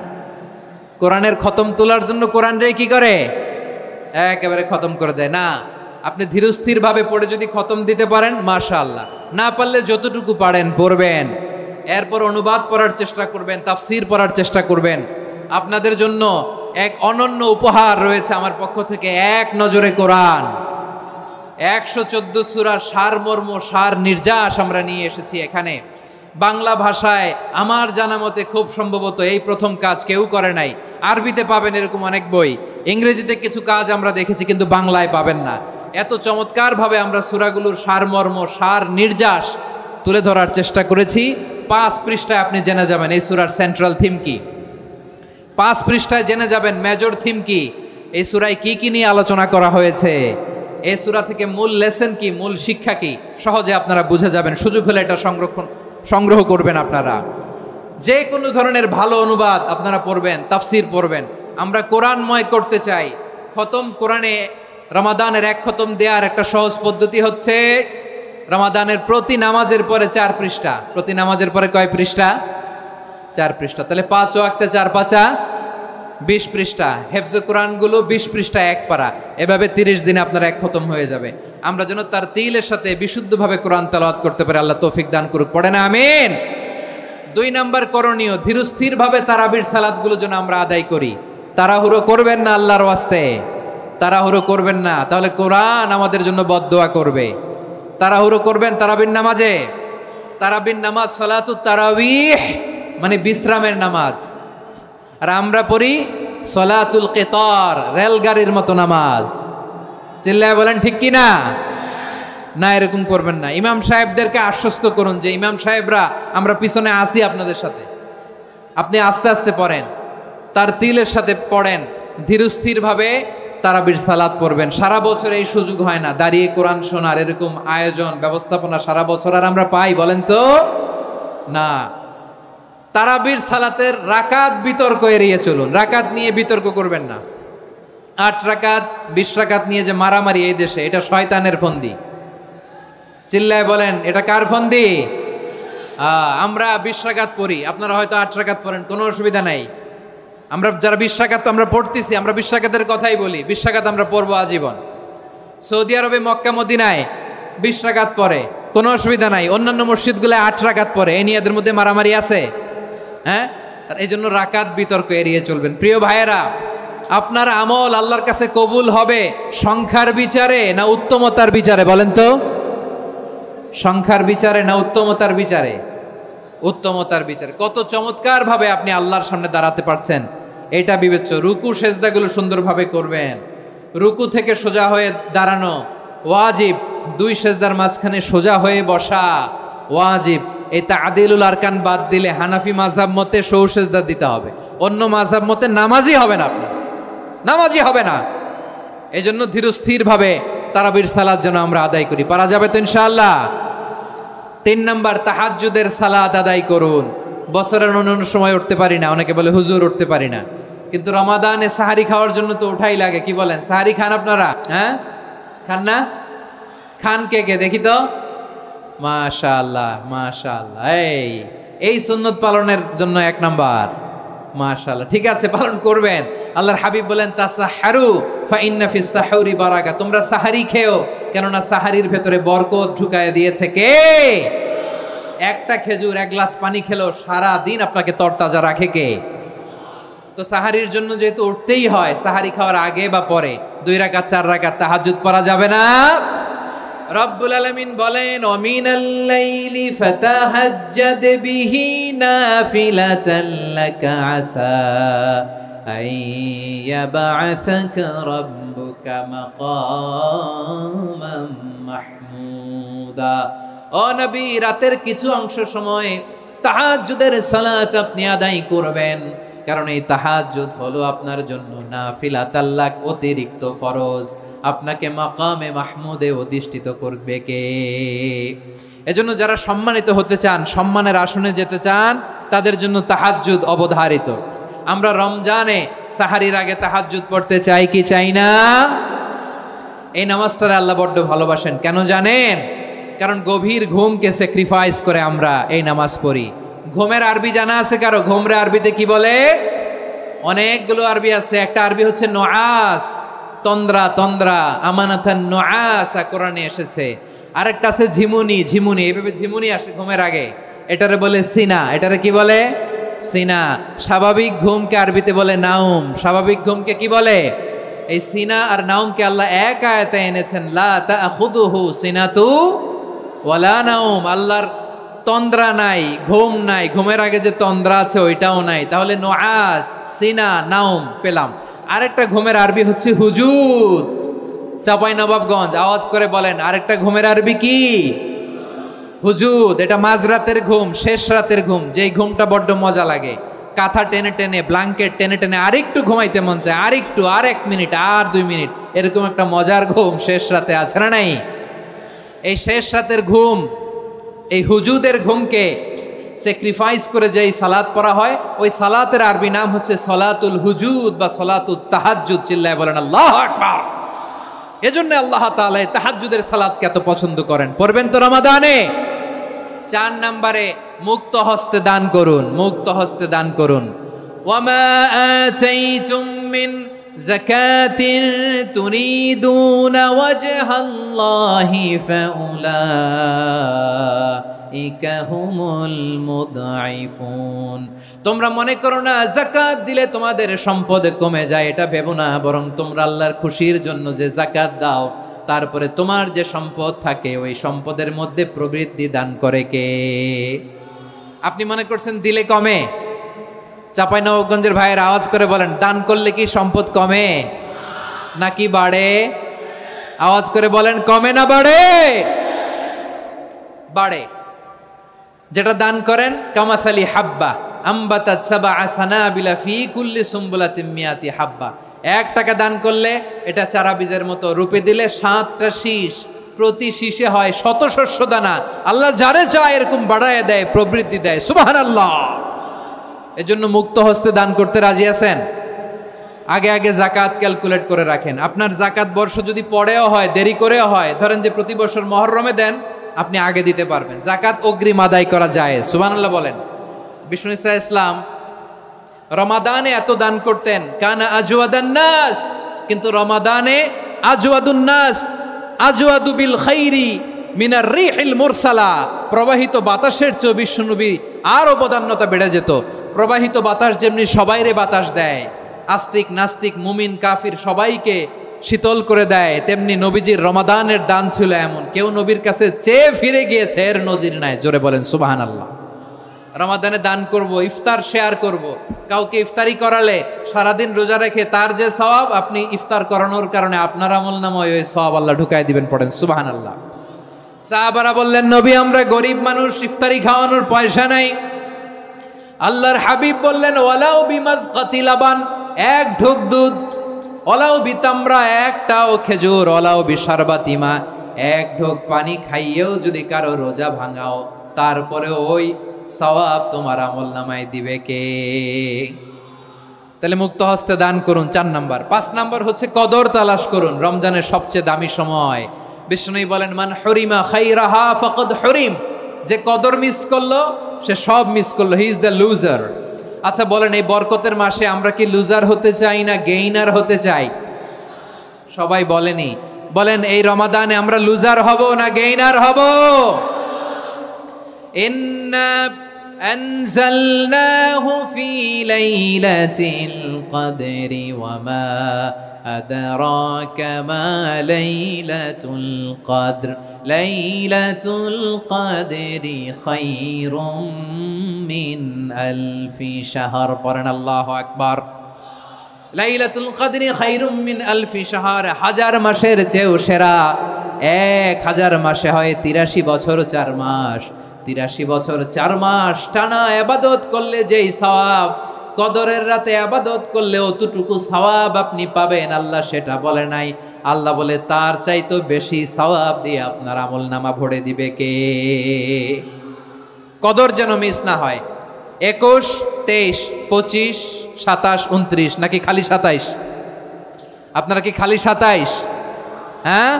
কোরআনের খতম তোলার জন্য কোরআনরে কি করে? একেবারে খতম করে দেয় না। আপনি ধীরস্থির ভাবে পড়ে যদি খতম দিতে পারেন মাশাআল্লাহ, না পারলে যতটুকু পারেন পড়বেন, এরপর অনুবাদ পড়ার চেষ্টা করবেন, তাফসির পড়ার চেষ্টা করবেন। আপনাদের জন্য এক অনন্য উপহার রয়েছে আমার পক্ষ থেকে, এক নজরে কোরআন 114 সূরার সারমর্ম সার নির্যাস আমরা নিয়ে এসেছি এখানে। বাংলা ভাষায় আমার জানা মতে খুব সম্ভবত এই প্রথম কাজ কেউ করে নাই। আরবিতে পাবেন এরকম অনেক বই, ইংরেজিতে কিছু কাজ আমরা দেখেছি, কিন্তু বাংলায় পাবেন না। এত চমৎকারভাবে আমরা সূরাগুলোর সারমর্ম সার নির্যাস তুলে ধরার চেষ্টা করেছি। 5 পৃষ্ঠায় আপনি জেনে যাবেন এই সূরার সেন্ট্রাল থিম কি, 5 পৃষ্ঠায় জেনে যাবেন মেজর থিম কি, এই সূরায় কি কি নিয়ে আলোচনা করা হয়েছে, এই সূরা থেকে মূল লেসন কি, মূল শিক্ষা কি, সহজে আপনারা বুঝে যাবেন। সুযোগ হলে এটা সংগ্রহ করবেন। আপনারা যে কোনো ধরনের ভালো অনুবাদ আপনারা পড়বেন, তাফসির পড়বেন। আমরা কোরআনময় করতে চাই। খতম কোরআনে রমাদানের 1 খতম দেওয়ার একটা সহজ পদ্ধতি হচ্ছে রমাদানের প্রতি নামাজের পরে 4 পৃষ্ঠা, প্রতি নামাজের পরে কয় পৃষ্ঠা? 4 পৃষ্ঠা। তাহলে 5 ওয়াক্তে 4 পাঁচা 20 পৃষ্ঠা। হেফজে কোরআনগুলো 20 পৃষ্ঠা 1 পারা, এভাবে 30 দিনে আপনার 1 খতম হয়ে যাবে। আমরা যেন তার তিলের সাথে বিশুদ্ধভাবে কোরআন তেলাওয়াত করতে পারি, আল্লাহ তৌফিক দান করুক। পড়ে না আমিন। 2 নাম্বার করণীয়, ধীরস্থির ভাবে তারাবির সালাতগুলো যেন আমরা আদায় করি। তাড়াহুড়ো করবেন না আল্লাহর ওয়াস্তে, তাড়াহুড়ো করবেন না, তাহলে কোরআন আমাদের জন্য বদদোয়া করবে। তাড়াহুড়ো করবেন তারাবির নামাজে। তারাবির নামাজ সালাতুত তারাবিহ মানে বিশ্রামের নামাজ, আর আমরা পড়ি সলাতুল কিতার, রেলগাড়ির মতো নামাজ। চিল্লায় বলেন ঠিক কি না? না, এরকম করবেন না। ইমাম সাহেবদেরকে আশ্বস্ত করুন যে ইমাম সাহেবরা আমরা পিছনে আসি আপনাদের সাথে, আপনি আস্তে আস্তে পড়েন, তার তিলের সাথে পড়েন, ধীরস্থির ভাবে তারাবির সালাত পড়বেন। সারা বছর এই সুযোগ হয় না দাঁড়িয়ে কোরআন শোনার, এরকম আয়োজন ব্যবস্থাপনা সারা বছর আর আমরা পাই বলেন তো? না। তারাবির সালাতের রাকাত বিতর্ক এড়িয়ে চলুন, রাকাত নিয়ে বিতর্ক করবেন না। 8 রাকাত 20 রাকাত নিয়ে যে মারামারি এই দেশে, এটা শয়তানের ফন্দি। চিল্লায় বলেন এটা কার ফন্দি? আমরা 20 রাকাত পড়ি, আপনারা হয়তো 8 রাকাত পড়েন, কোনো অসুবিধা নাই। আমরা যারা 20 রাকাত আমরা পড়তেছি, আমরা 20 রাকাতের কথাই বলি, 20 রাকাত আমরা পড়বো আজীবন। সৌদি আরবে মক্কা মদিনায় 20 রাকাত পড়ে, কোনো অসুবিধা নাই। অন্যান্য মসজিদগুলো 8 রাকাত পড়ে, এই নিয়ে এদের মধ্যে মারামারি আছে? হ্যাঁ, এই জন্য রাকাত বিতর্ক এড়িয়ে চলবেন। প্রিয় ভাইয়েরা, আপনার আমল আল্লাহর কাছে কবুল হবে সংখ্যার বিচারে না উত্তমতার বিচারে বলেন তো? সংখ্যার বিচারে না উত্তমতার বিচারে? উত্তমতার বিচারে। কত চমৎকার ভাবে আপনি আল্লাহর সামনে দাঁড়াতে পারছেন এটা বিবেচ্য। রুকু সেজদাগুলো সুন্দরভাবে করবেন, রুকু থেকে সোজা হয়ে দাঁড়ানো ওয়াজিব, 2 সেজদার মাঝখানে সোজা হয়ে বসা ওয়াজিব। এই তাদিলুল আরকান বাদ দিলে হানাফি মাযহাব মতে সৌ সেজদা দিতে হবে, অন্য মাযহাব মতে নামাজই হবে না, আপনার নামাজই হবে না। এই জন্য ধীরস্থির ভাবে তারাবির সালাত যেন আমরা আদায় করি। পারা যাবে তো ইনশাআল্লাহ? 3 নাম্বার, তাহাজ্জুদের সালাত আদায় করুন। বছরের অন্য সময় উঠতে পারি না, অনেকে বলে হুজুর উঠতে পারি না, কিন্তু রমাদানে সাহারি খাওয়ার জন্য তো ওঠাই লাগে, কি বলেন? সাহারি খান আপনারা? হ্যাঁ, খান না? খান কে কে দেখি তো? মাশাআল্লাহ মাশাআল্লাহ, এই সুন্নত পালনের জন্য 1 নাম্বার। মাশাআল্লাহ, ঠিক আছে, পালন করবেন। আল্লাহর হাবিব বলেন তাসাহারু ফা ইন্না ফিস সাহুরি বারাকা, তোমরা সাহারি খেও, কেননা সাহারির ভেতরে বরকত ঢুকায় দিয়েছে কে? একটা খেজুর, 1 গ্লাস পানি খেলেও সারা দিন আপনাকে তরতাজা রাখে কে? তো সাহারির জন্য যেহেতু উঠতেই হয়, সাহারি খাওয়ার আগে বা পরে 2 রাকাত 4 রাকাত তাহাজ্জুদ পড়া যাবে না? রব্বুল আলামিন বলেন ওয়ামিনাল লাইলি ফাতাহাজ্জাদ বিহি নাফিলাতান লাকা আসা আইয়াবআসাকা রাব্বুকা মাকামান মাহমুদা। ও নবী, রাতের কিছু অংশ সময় তাহাজ্জুদের সালাত আপনি আদায় করবেন, কারণ এই তাহাজ্জুদ হলো আপনার জন্য নাফিলাতাল লাক, অতিরিক্ত ফরজ। আপনাকে মাকামে মাহমুদে অধিষ্ঠিত করবে কে? এজন্য যারা সম্মানিত হতে চান, সম্মানের আসনে যেতে চান, তাদের জন্য তাহাজ্জুদ অবধারিত। আমরা রমজানে সাহারির আগে তাহাজ্জুদ পড়তে চাই কি চাই না? এই নামাজটারে আল্লাহ বড্ড ভালোবাসেন, কেন জানেন? কারণ গভীর ঘুমকে স্যাক্রিফাইস করে আমরা এই নামাজ পড়ি। ঘুমের আরবি জানা আছে কারো? ঘুমরে আরবিতে কি বলে? অনেকগুলো আরবি আছে। একটা আরবি হচ্ছে নুআস, তন্দ্রা, তন্দ্রা, আমানাতান নুআসা কোরআনে এসেছে। আরেকটা আছে ঝিমুনি, ঝিমুনি, এইভাবে ঝিমুনি আসে ঘুমের আগে, এটারে বলে সিনা। এটারে কি বলে? সিনা। স্বাভাবিক ঘুমকে আরবিতে বলে নাউম। স্বাভাবিক ঘুমকে কি বলে? এই সিনা আর নাউমকে আল্লাহ এক আয়াতে এনেছেন, লা তাখুযুহু সিনাতু ওয়ালা নাউম। আল্লাহর তন্দ্রা নাই, ঘুম নাই, ঘুমের আগে যে তন্দ্রা আছে ওইটাও নাই। তাহলে নুআস, সিনা, নাউম পেলাম। আরেকটা ঘুমের আরবি হচ্ছে হুজুদ। চাঁপাইনবাবগঞ্জ আওয়াজ করে বলেন, আরেকটা ঘুমের আরবি কি? হুজুদ। এটা মাঝরাতের ঘুম, শেষ রাতের ঘুম, যেই ঘুমটা বড্ড মজা লাগে। কাঁথা টেনে টেনে, ব্ল্যাঙ্কেট টেনে টেনে আরেকটু ঘুমাইতে মন চায়, আরেকটু, আর 1 মিনিট, আর 2 মিনিট, এরকম একটা মজার ঘুম শেষ রাতে আছে না নাই? এই শেষ রাতের ঘুম, এই হুজুদের ঘুমকে স্যাক্রিফাইস করে যেই সালাত পড়া হয়, ওই সালাতের আরবি নাম হচ্ছে সলাতুল হুজুদ বা সলাতুত তাহাজ্জুদ। চিল্লায় বলেন আল্লাহু আকবার। এজন্য আল্লাহ তাআলা তাহাজ্জুদের সালাতকে এত পছন্দ করেন। পড়বেন তো রমাদানে। 4 নম্বরে মুক্ত হস্তে দান করুন, মুক্ত হস্তে দান করুন। ওয়ামা আতাইতুম মিন যাকাতিন তুরিদুনা ওয়াজহাল্লাহি ফাউলাইকা হুমুল মুদঈফুন। তোমরা মনে করো না যাকাত দিলে তোমাদের সম্পদ কমে যায়, এটা ভেবো না, বরং তোমরা আল্লাহর খুশির জন্য যে যাকাত দাও, তারপরে তোমার যে সম্পদ থাকে ওই সম্পদের মধ্যে প্রবৃদ্ধি দান করে কে? আপনি মনে করছেন দিলে কমে? চাঁপাইনবাবগঞ্জের ভাইয়ের আওয়াজ করে বলেন, দান করলে কি সম্পদ কমে নাকি বাড়ে? আওয়াজ করে বলেন, কমে না বাড়ে? বাড়ে। যেটা দান করেন, কামাসালি হাব্বা আম্বাতাত সাবআ সানাবিলা ফি কুল্লি সুম্বুলাতিন মিয়াতি হাব্বা। 1 টাকা দান করলে এটা চারা বীজের মতো, রূপে দিলে 7টা শীষ, প্রতি শীষে হয় 100 শস্য দানা। আল্লাহ যারে চায় এরকম বাড়ায় দেয়, প্রবৃদ্ধি দেয়। সুবহানাল্লাহ। এজন্য মুক্ত হস্তে দান করতে রাজি আছেন? আগে আগে যাকাত ক্যালকুলেট করে রাখেন। আপনার যাকাত বর্ষ যদি পরেও হয়, দেরি করেও হয়, ধরেন যে প্রতি বছর মুহররমে দেন, আপনি আগে দিতে পারবেন। যাকাত অগ্রিম আদায় করা যায়। সুবহানাল্লাহ বলেন। বিষ্ণু ইসা ইসলাম রমাদানে এত দান করতেন, কানা আজওয়াদান নাস, কিন্তু রমাদানে আজওয়াদুন নাস আজওয়াদু বিল খাইরি মিনার রিহিল মুরসালা। প্রবাহিত বাতাসের চেয়ে বিশ্বনবী আর অবদান্যতা বেড়ে যেত। প্রবাহিত বাতাস যেমনি সবাইরে বাতাস দেয়, আস্তিক নাস্তিক মুমিন কাফির সবাইকে শীতল করে দেয়, তেমনি নবীজির রমাদানের দান ছিল এমন, কেউ নবীর কাছে চেয়ে ফিরে গিয়েছে এর নজির নাই। জোরে বলেন সুবহানাল্লাহ। রমাদানে দান করব, ইফতার শেয়ার করব। কাউকে ইফতারি করালে সারাদিন রোজা রেখে তার যে সওয়াব, আপনি ইফতার করানোর কারণে আপনার আমলনামায় ওই সওয়াব আল্লাহ ঢুকায় দিবেন। পড়েন সুবহানাল্লাহ। সাহাবারা বললেন, নবী আমরা গরিব মানুষ, ইফতারি খাওয়ানোর পয়সা নাই। আল্লাহর হাবিব বললেন, ওয়ালাউ বিমাজকাতি লাবান, 1 ঢোক দুধ, ওয়ালাউ বিতামরা, 1টাও খেজুর, ওয়ালাউ বিশারবাতিমা, 1 ঢোক পানি খাইয়েও যদি কারো রোজা ভাঙাও, তারপরে ওই সওয়াব তোমার আমলনামায় দিবে কে? তাহলে মুক্ত হস্তে দান করুন 4 নাম্বার। 5 নাম্বার হচ্ছে কদর তালাশ করুন, রমজানের সবচেয়ে দামি সময়। বিষ্ণু বলেন মান হরিমা খাইরাহা ফাকাদ হরিম, যে কদর মিস করলো সে সব মিস করলো, হি ইজ দ্য লুজার। আচ্ছা বলেন, এই বরকতের মাসে আমরা কি লুজার হতে চাই না গেইনার হতে চাই? সবাই বলেনি, বলেন এই রমাদানে আমরা লুজার হব না গেইনার হব? ইন্না আনজালনাহু ফি লাইলাতিল কদরি ওয়া মা আদরাকা মা লাইলাতুল কদর লাইলাতুল কদরি খায়রুম মিন আলফি শাহর। পড়েন আল্লাহু আকবার। লাইলাতুল কদরি খায়রুম মিন আলফি শাহর, 1000 মাসের চেয়েও সেরা। 1000 মাসে হয় 83 বছর 4 মাস। 83 বছর 4 মাস টানা ইবাদত করলে যেই সওয়াব, কদরের রাতে ইবাদত করলে অতটুকু সওয়াব আপনি পাবেন, আল্লাহ সেটা বলে নাই। আল্লাহ বলে তার চাইতো বেশি সওয়াব দিয়ে আপনার আমলনামা ভরে দিবে কে? কদর যেন মিস না হয়। 21, 23, 25, 27, 29 নাকি খালি 27? আপনারা কি খালি 27? হ্যাঁ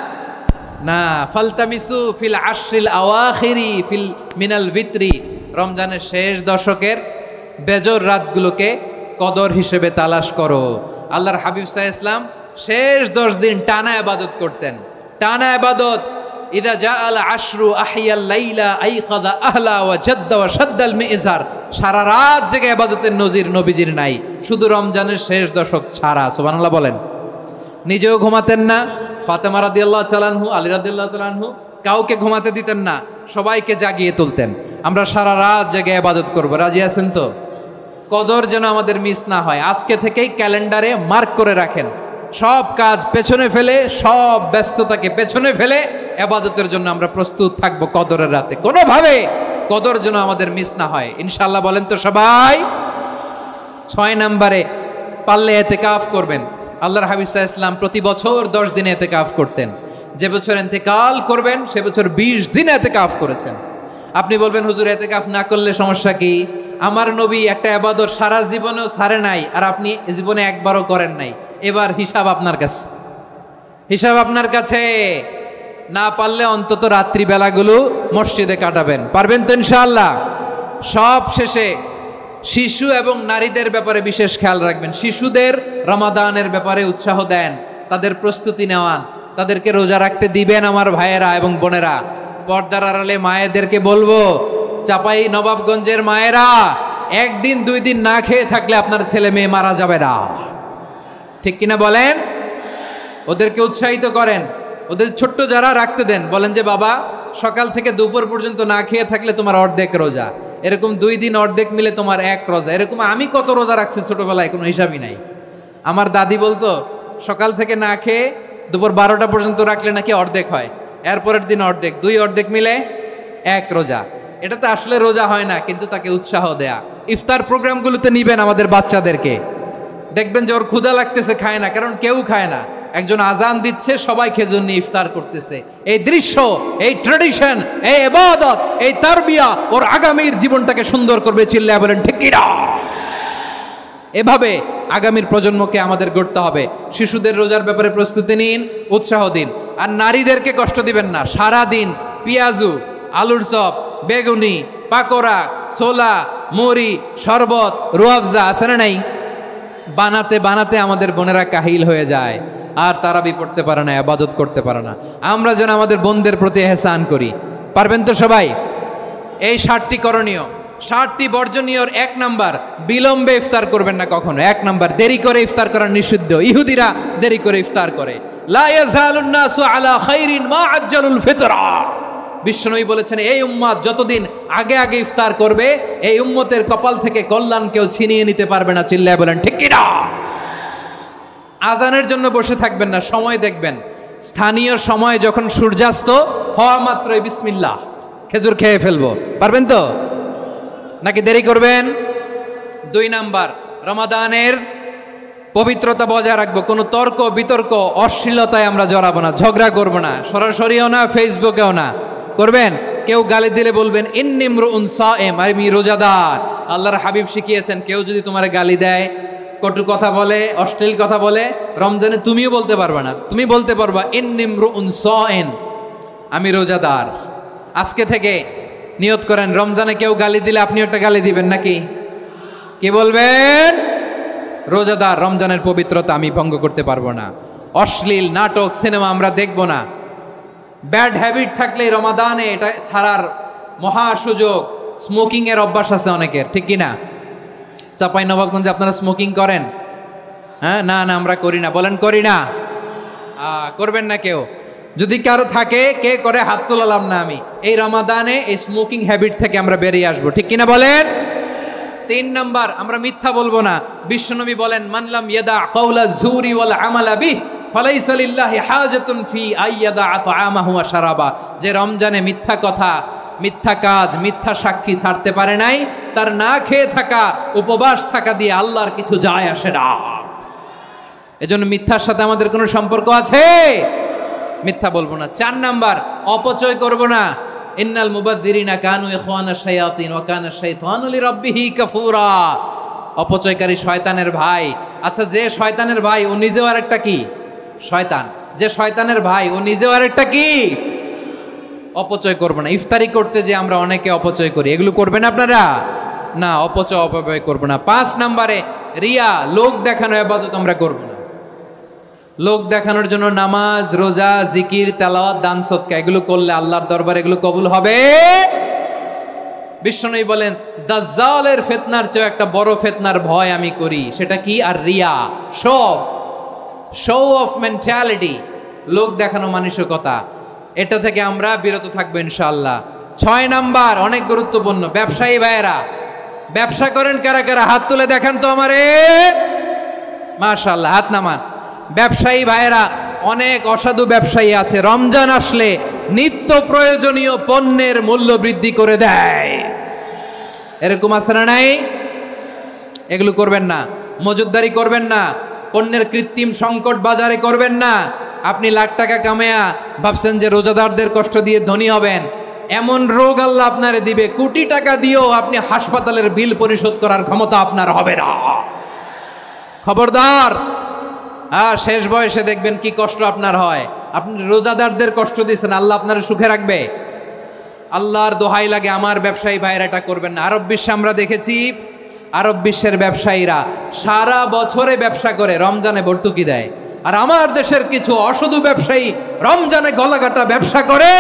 না, ফালতামিসু ফিল আশরিল আওয়াখিরি ফিল মিনাল ভিতরি, রমজানের শেষ দশকের বেজর রাতগুলোকে কদর হিসেবে তালাশ করো। আল্লাহর হাবিব সাল্লাল্লাহু আলাইহি ওয়াসাল্লাম শেষ 10 দিন টানা ইবাদত করতেন, টানা ইবাদত। ইদা জাআল আশরু আহিয়াল লাইলা আইকাযা আহলা ওয়া জাদ্দা ওয়া শাদ্দাল মিজার, সারা রাত জেগে ইবাদতের নজির নবীজির নাই, শুধু রমজানের শেষ দশক ছাড়া। সুবহানাল্লাহ বলেন। নিজেও ঘুমাতেন না, ফাতেমা রাদিয়াল্লাহু তাআলা আনহু, আলী রাদিয়াল্লাহু তাআলা আনহু কাউকে ঘুমাতে দিতেন না, সবাইকে জাগিয়ে তুলতেন। আমরা সারা রাত জেগে ইবাদত করব, রাজি আছেন তো? কদর যেন আমাদের মিস না হয়। আজকে থেকেই ক্যালেন্ডারে মার্ক করে রাখেন, সব কাজ পেছনে ফেলে, সব ব্যস্ততাকে পেছনে ফেলে ইবাদতের জন্য আমরা প্রস্তুত থাকবো কদরের রাতে। কোনোভাবে কদর যেন আমাদের মিস না হয়, ইনশাআল্লাহ। বলেন তো সবাই? 6 নম্বরে পারলে ইতিকাফ করবেন। আল্লাহর হাবিব সাল্লাল্লাহু আলাইহি ওয়াসাল্লাম প্রতি বছর 10 দিন ইতিকাফ করতেন। যে বছর ইন্তেকাল করবেন সে বছর 20 দিন ইতিকাফ করেছেন। আপনি বলবেন হুজুর ইতিকাফ না করলে সমস্যা কি? আমার নবী একটা ইবাদত সারা জীবনেও ছাড়ে নাই, আর আপনি জীবনে একবারও করেন নাই। এবার হিসাব আপনার কাছে, হিসাব আপনার কাছে। না পারলে অন্তত রাত্রি বেলাগুলো মসজিদে কাটাবেন, পারবেন তো ইনশাআল্লাহ? সব শেষে শিশু এবং নারীদের ব্যাপারে বিশেষ খেয়াল রাখবেন। শিশুদের রমাদানের ব্যাপারে উৎসাহ দেন, তাদের প্রস্তুতি নেওয়ান, তাদেরকে রোজা রাখতে দিবেন। আমার ভাইয়েরা এবং বোনেরা, পর্দার আড়ালে মায়েদেরকে বলবো, চাপাই নবাবগঞ্জের মায়েরা, 1 দিন 2 দিন না খেয়ে থাকলে আপনার ছেলে মেয়ে মারা যাবে না, ঠিক কিনা বলেন? ওদেরকে উৎসাহিত করেন, ওদের ছোট্ট যারা রাখতে দেন, বলেন যে বাবা সকাল থেকে দুপুর পর্যন্ত না খেয়ে থাকলে তোমার অর্ধেক রোজা, এরকম 2 দিন অর্ধেক মিলে তোমার 1 রোজা। এরকম আমি কত রোজা রাখছি ছোটবেলায়, কোনো হিসাবই নাই। আমার দাদি বলতো সকাল থেকে না খেয়ে দুপুর 12টা পর্যন্ত রাখলে নাকি অর্ধেক হয়, এরপরের দিন অর্ধেক, 2 অর্ধেক মিলে 1 রোজা। এটা তো আসলে রোজা হয় না, কিন্তু তাকে উৎসাহ দেয়া। ইফতার প্রোগ্রামগুলোতে নিবেন আমাদের বাচ্চাদেরকে, দেখবেন যে ওর ক্ষুধা লাগতেছে, খায় না, কারণ কেউ খায় না। একজন আজান দিচ্ছে, সবাই খেজুর নিয়ে ইফতার করতেছে। এই দৃশ্য, এই ট্র্যাডিশন, এই ইবাদত, এই তারবিয়া ওর আগামীর জীবনটাকে সুন্দর করবে। চিল্লায়া বলেন ঠিক কি না? এভাবে আগামীর প্রজন্মকে আমাদের গড়তে হবে। শিশুদের রোজার ব্যাপারে প্রস্তুতি নিন, উৎসাহ দিন। আর নারীদেরকে কষ্ট দিবেন না। সারা দিন পেঁয়াজু, আলুর চপ, বেগুনি, পাকোড়া, ছোলা, মুড়ি, শরবত, রুয়াবজা আছে না নাই, বানাতে বানাতে আমাদের বোনেরা কাহিল হয়ে যায়, আর তারাবি পড়তে পারে না, ইবাদত করতে পারে না। আমরা যেন আমাদের বোনদের প্রতি ইহসান করি, পারবেন তো সবাই? এই 7টি করণীয়, 7টি বর্জনীয়র 1 নাম্বার, বিলম্বে ইফতার করবেন না কখনো। 1 নাম্বার, দেরি করে ইফতার করা নিষিদ্ধ। ইহুদিরা দেরি করে ইফতার করে। লা ইয়াজালুন নাসু আলা খাইরিন মা আজ্জালুল ফিতরা। বিশ্বনবী বলেছেন, এই উম্মত যতদিন আগে আগে ইফতার করবে, এই উম্মতের কপাল থেকে কল্যাণ কেউ ছিনিয়ে নিতে পারবে না। চিল্লায় বলেন ঠিক কি না? আজানের জন্য বসে থাকবেন না, সময় দেখবেন। স্থানীয় সময় যখন সূর্যাস্ত হওয়া মাত্রই বিসমিল্লাহ, খেজুর খেয়ে ফেলবো, পারবেন তো? নাকি দেরি করবেন? 2 নাম্বার, রমাদানের পবিত্রতা বজায় রাখবো। কোনো তর্ক বিতর্ক অশ্লীলতায় আমরা জড়াবো না, ঝগড়া করবো না, সরাসরিও না, ফেসবুকেও না। করবেন? কেউ গালি দিলে বলবেন ইন্নিমরুউন সায়েম, আমি রোজাদার। আল্লাহর হাবিব শিখিয়েছেন, কেউ যদি তোমার গালি দেয় কটু কথা বলে, অশ্লীল কথা বলে, রমজানে তুমিও বলতে পারবে না। তুমি বলতে পারবা ইন্নিমরুউন সাইন, আমি রোজাদার। আজকে থেকে নিয়ত করেন, রমজানে কেউ গালি দিলে আপনি একটা গালি দিবেন নাকি? কি বলবেন? রোজাদার, রমজানের পবিত্রতা আমি ভঙ্গ করতে পারবো না। অশ্লীল নাটক, সিনেমা আমরা দেখব না। ব্যাড হ্যাবিট থাকলে রমাদানে এটা ছাড়ার মহা সুযোগ। স্মোকিং এর অভ্যাস আছে অনেকের, ঠিক কিনা? চাঁপাইনবাবগঞ্জে আপনারা স্মোকিং করেন? হ্যাঁ, না না আমরা করি না। বলেন করি না। করবেন না কেউ? যদি কারো থাকে, কে করে হাত তোলালাম না আমি। এই রমাদানে এই স্মোকিং হ্যাবিট থেকে আমরা বেরিয়ে আসবো, ঠিক কিনা বলেন? 3 নাম্বার, আমরা মিথ্যা বলবো না। বিশ্বনবী বলেন, মানলাম ইয়াদা কাওলা যুরি ওয়াল আমালা বিহি ফালাইসা লিল্লাহি হাজাতুন ফি আইয়াদা তাআমাহু ওয়া শারাবা। যে রমজানে মিথ্যা কথা, মিথ্যা কাজ, মিথ্যা সাক্ষী ছাড়তে পারে নাই, তার না খেয়ে থাকা, উপবাস থাকা দিয়ে আল্লাহর কিছু যায় আসে না। এজন্য মিথ্যার সাথে আমাদের কোনো সম্পর্ক আছে? মিথ্যা বলবো না। 4 নাম্বার, অপচয় করব না। ইন্নাল মুবাযযিরিনা কানু ইখওয়ানাশ শায়াতিন ওয়া কানা শাইতানু লিরাব্বিহি কাফুরা। অপচয়কারী শয়তানের ভাই। আচ্ছা, যে শয়তানের ভাই ও নিজেও আরেকটা কি? শয়তান। যে শয়তানের ভাই ও নিজেও আরেকটা কি? অপচয় করব না। ইফতারি করতে যে আমরা অনেকে অপচয় করি, এগুলো করবেন আপনারা? না, অপব্যয় করব না। 5 নাম্বারে, রিয়া, লোক দেখানো ইবাদত আমরা করব না। লোক দেখানোর জন্য নামাজ, রোজা, জিকির, তেলাওয়াত, দান, সদকা এগুলো করলে আল্লাহর দরবারে এগুলো কবুল হবে? বিশ্বনবী বলেন, দাজ্জালের ফিতনার চেয়ে একটা বড় ফিতনার ভয় আমি করি। সেটা কি? আর রিয়া, শো অফ মেন্টালিটি, লোক দেখানো মানসিকতা। এটা থেকে আমরা বিরত থাকবো ইনশাআল্লাহ। 6 নাম্বার, অনেক গুরুত্বপূর্ণ। ব্যবসায়ী ভাইয়েরা, ব্যবসা করেন কারা কারা? হাত তুলে দেখান তো আমারে। মাশাআল্লাহ, হাত নামান। ব্যবসায়ী ভাইয়েরা, অনেক অসাধু ব্যবসায়ী আছে, রমজান আসলে নিত্য প্রয়োজনীয় পণ্যের মূল্য বৃদ্ধি করে দেয়। এরকম আছে না নাই? এগুলো করবেন না। মজুদদারি করবেন না। পণ্যের কৃত্রিম সংকট বাজারে করবেন না। আপনি লাখ টাকা কামায়া ভাবছেন যে রোজাদারদের কষ্ট দিয়ে ধনী হবেন। এমন রোগ আল্লাহ আপনারে দিবে, কোটি টাকা দিয়েও আপনি হাসপাতালের বিল পরিশোধ করার ক্ষমতা আপনার হবে না। খবরদার। শেষ বয়সে দেখবেন কি কষ্ট আপনার হয়। আপনি রোজাদারদের কষ্ট দিয়েছেন, আল্লাহ আপনার সুখে রাখবে? আল্লাহর দোহাই লাগে, আমার ব্যবসায়ী ভাইয়েরা এটা করবেন না। আরব বিশ্বে আমরা দেখেছি, আরব বিশ্বের ব্যবসায়ীরা সারা বছরে ব্যবসা করে, রমজানে ভর্তুকি দেয়। আর আমার দেশের কিছু অসাধু ব্যবসায়ী রমজানে গলাকাটা ব্যবসা করে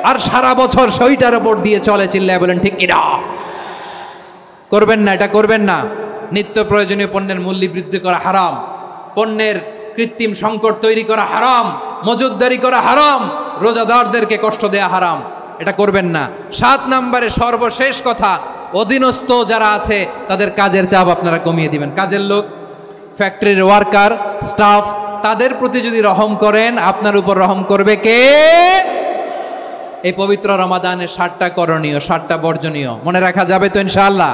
আর সারা বছর সেইটার উপর দিয়ে চলে। চিল্লায় বলেন ঠিক কিনা? করবেন না, এটা করবেন না। নিত্য প্রয়োজনীয় পণ্যের মূল্য বৃদ্ধি করা হারাম, পণ্যের কৃত্রিম সংকট তৈরি করা হারাম, মজুদদারি করা হারাম, রোজাদারদেরকে কষ্ট দেয়া হারাম। এটা করবেন না। 7 নাম্বারে সর্বশেষ কথা, অধীনস্থ যারা আছে তাদের কাজের চাপ আপনারা কমিয়ে দিবেন। কাজের লোক, ফ্যাক্টরির ওয়ার্কার, স্টাফ, তাদের প্রতি যদি রহম করেন, আপনার উপর রহম করবে কে? এই পবিত্র রমাদানের 7টা করণীয়, 7টা বর্জনীয় মনে রাখা যাবে তো ইনশাআল্লাহ?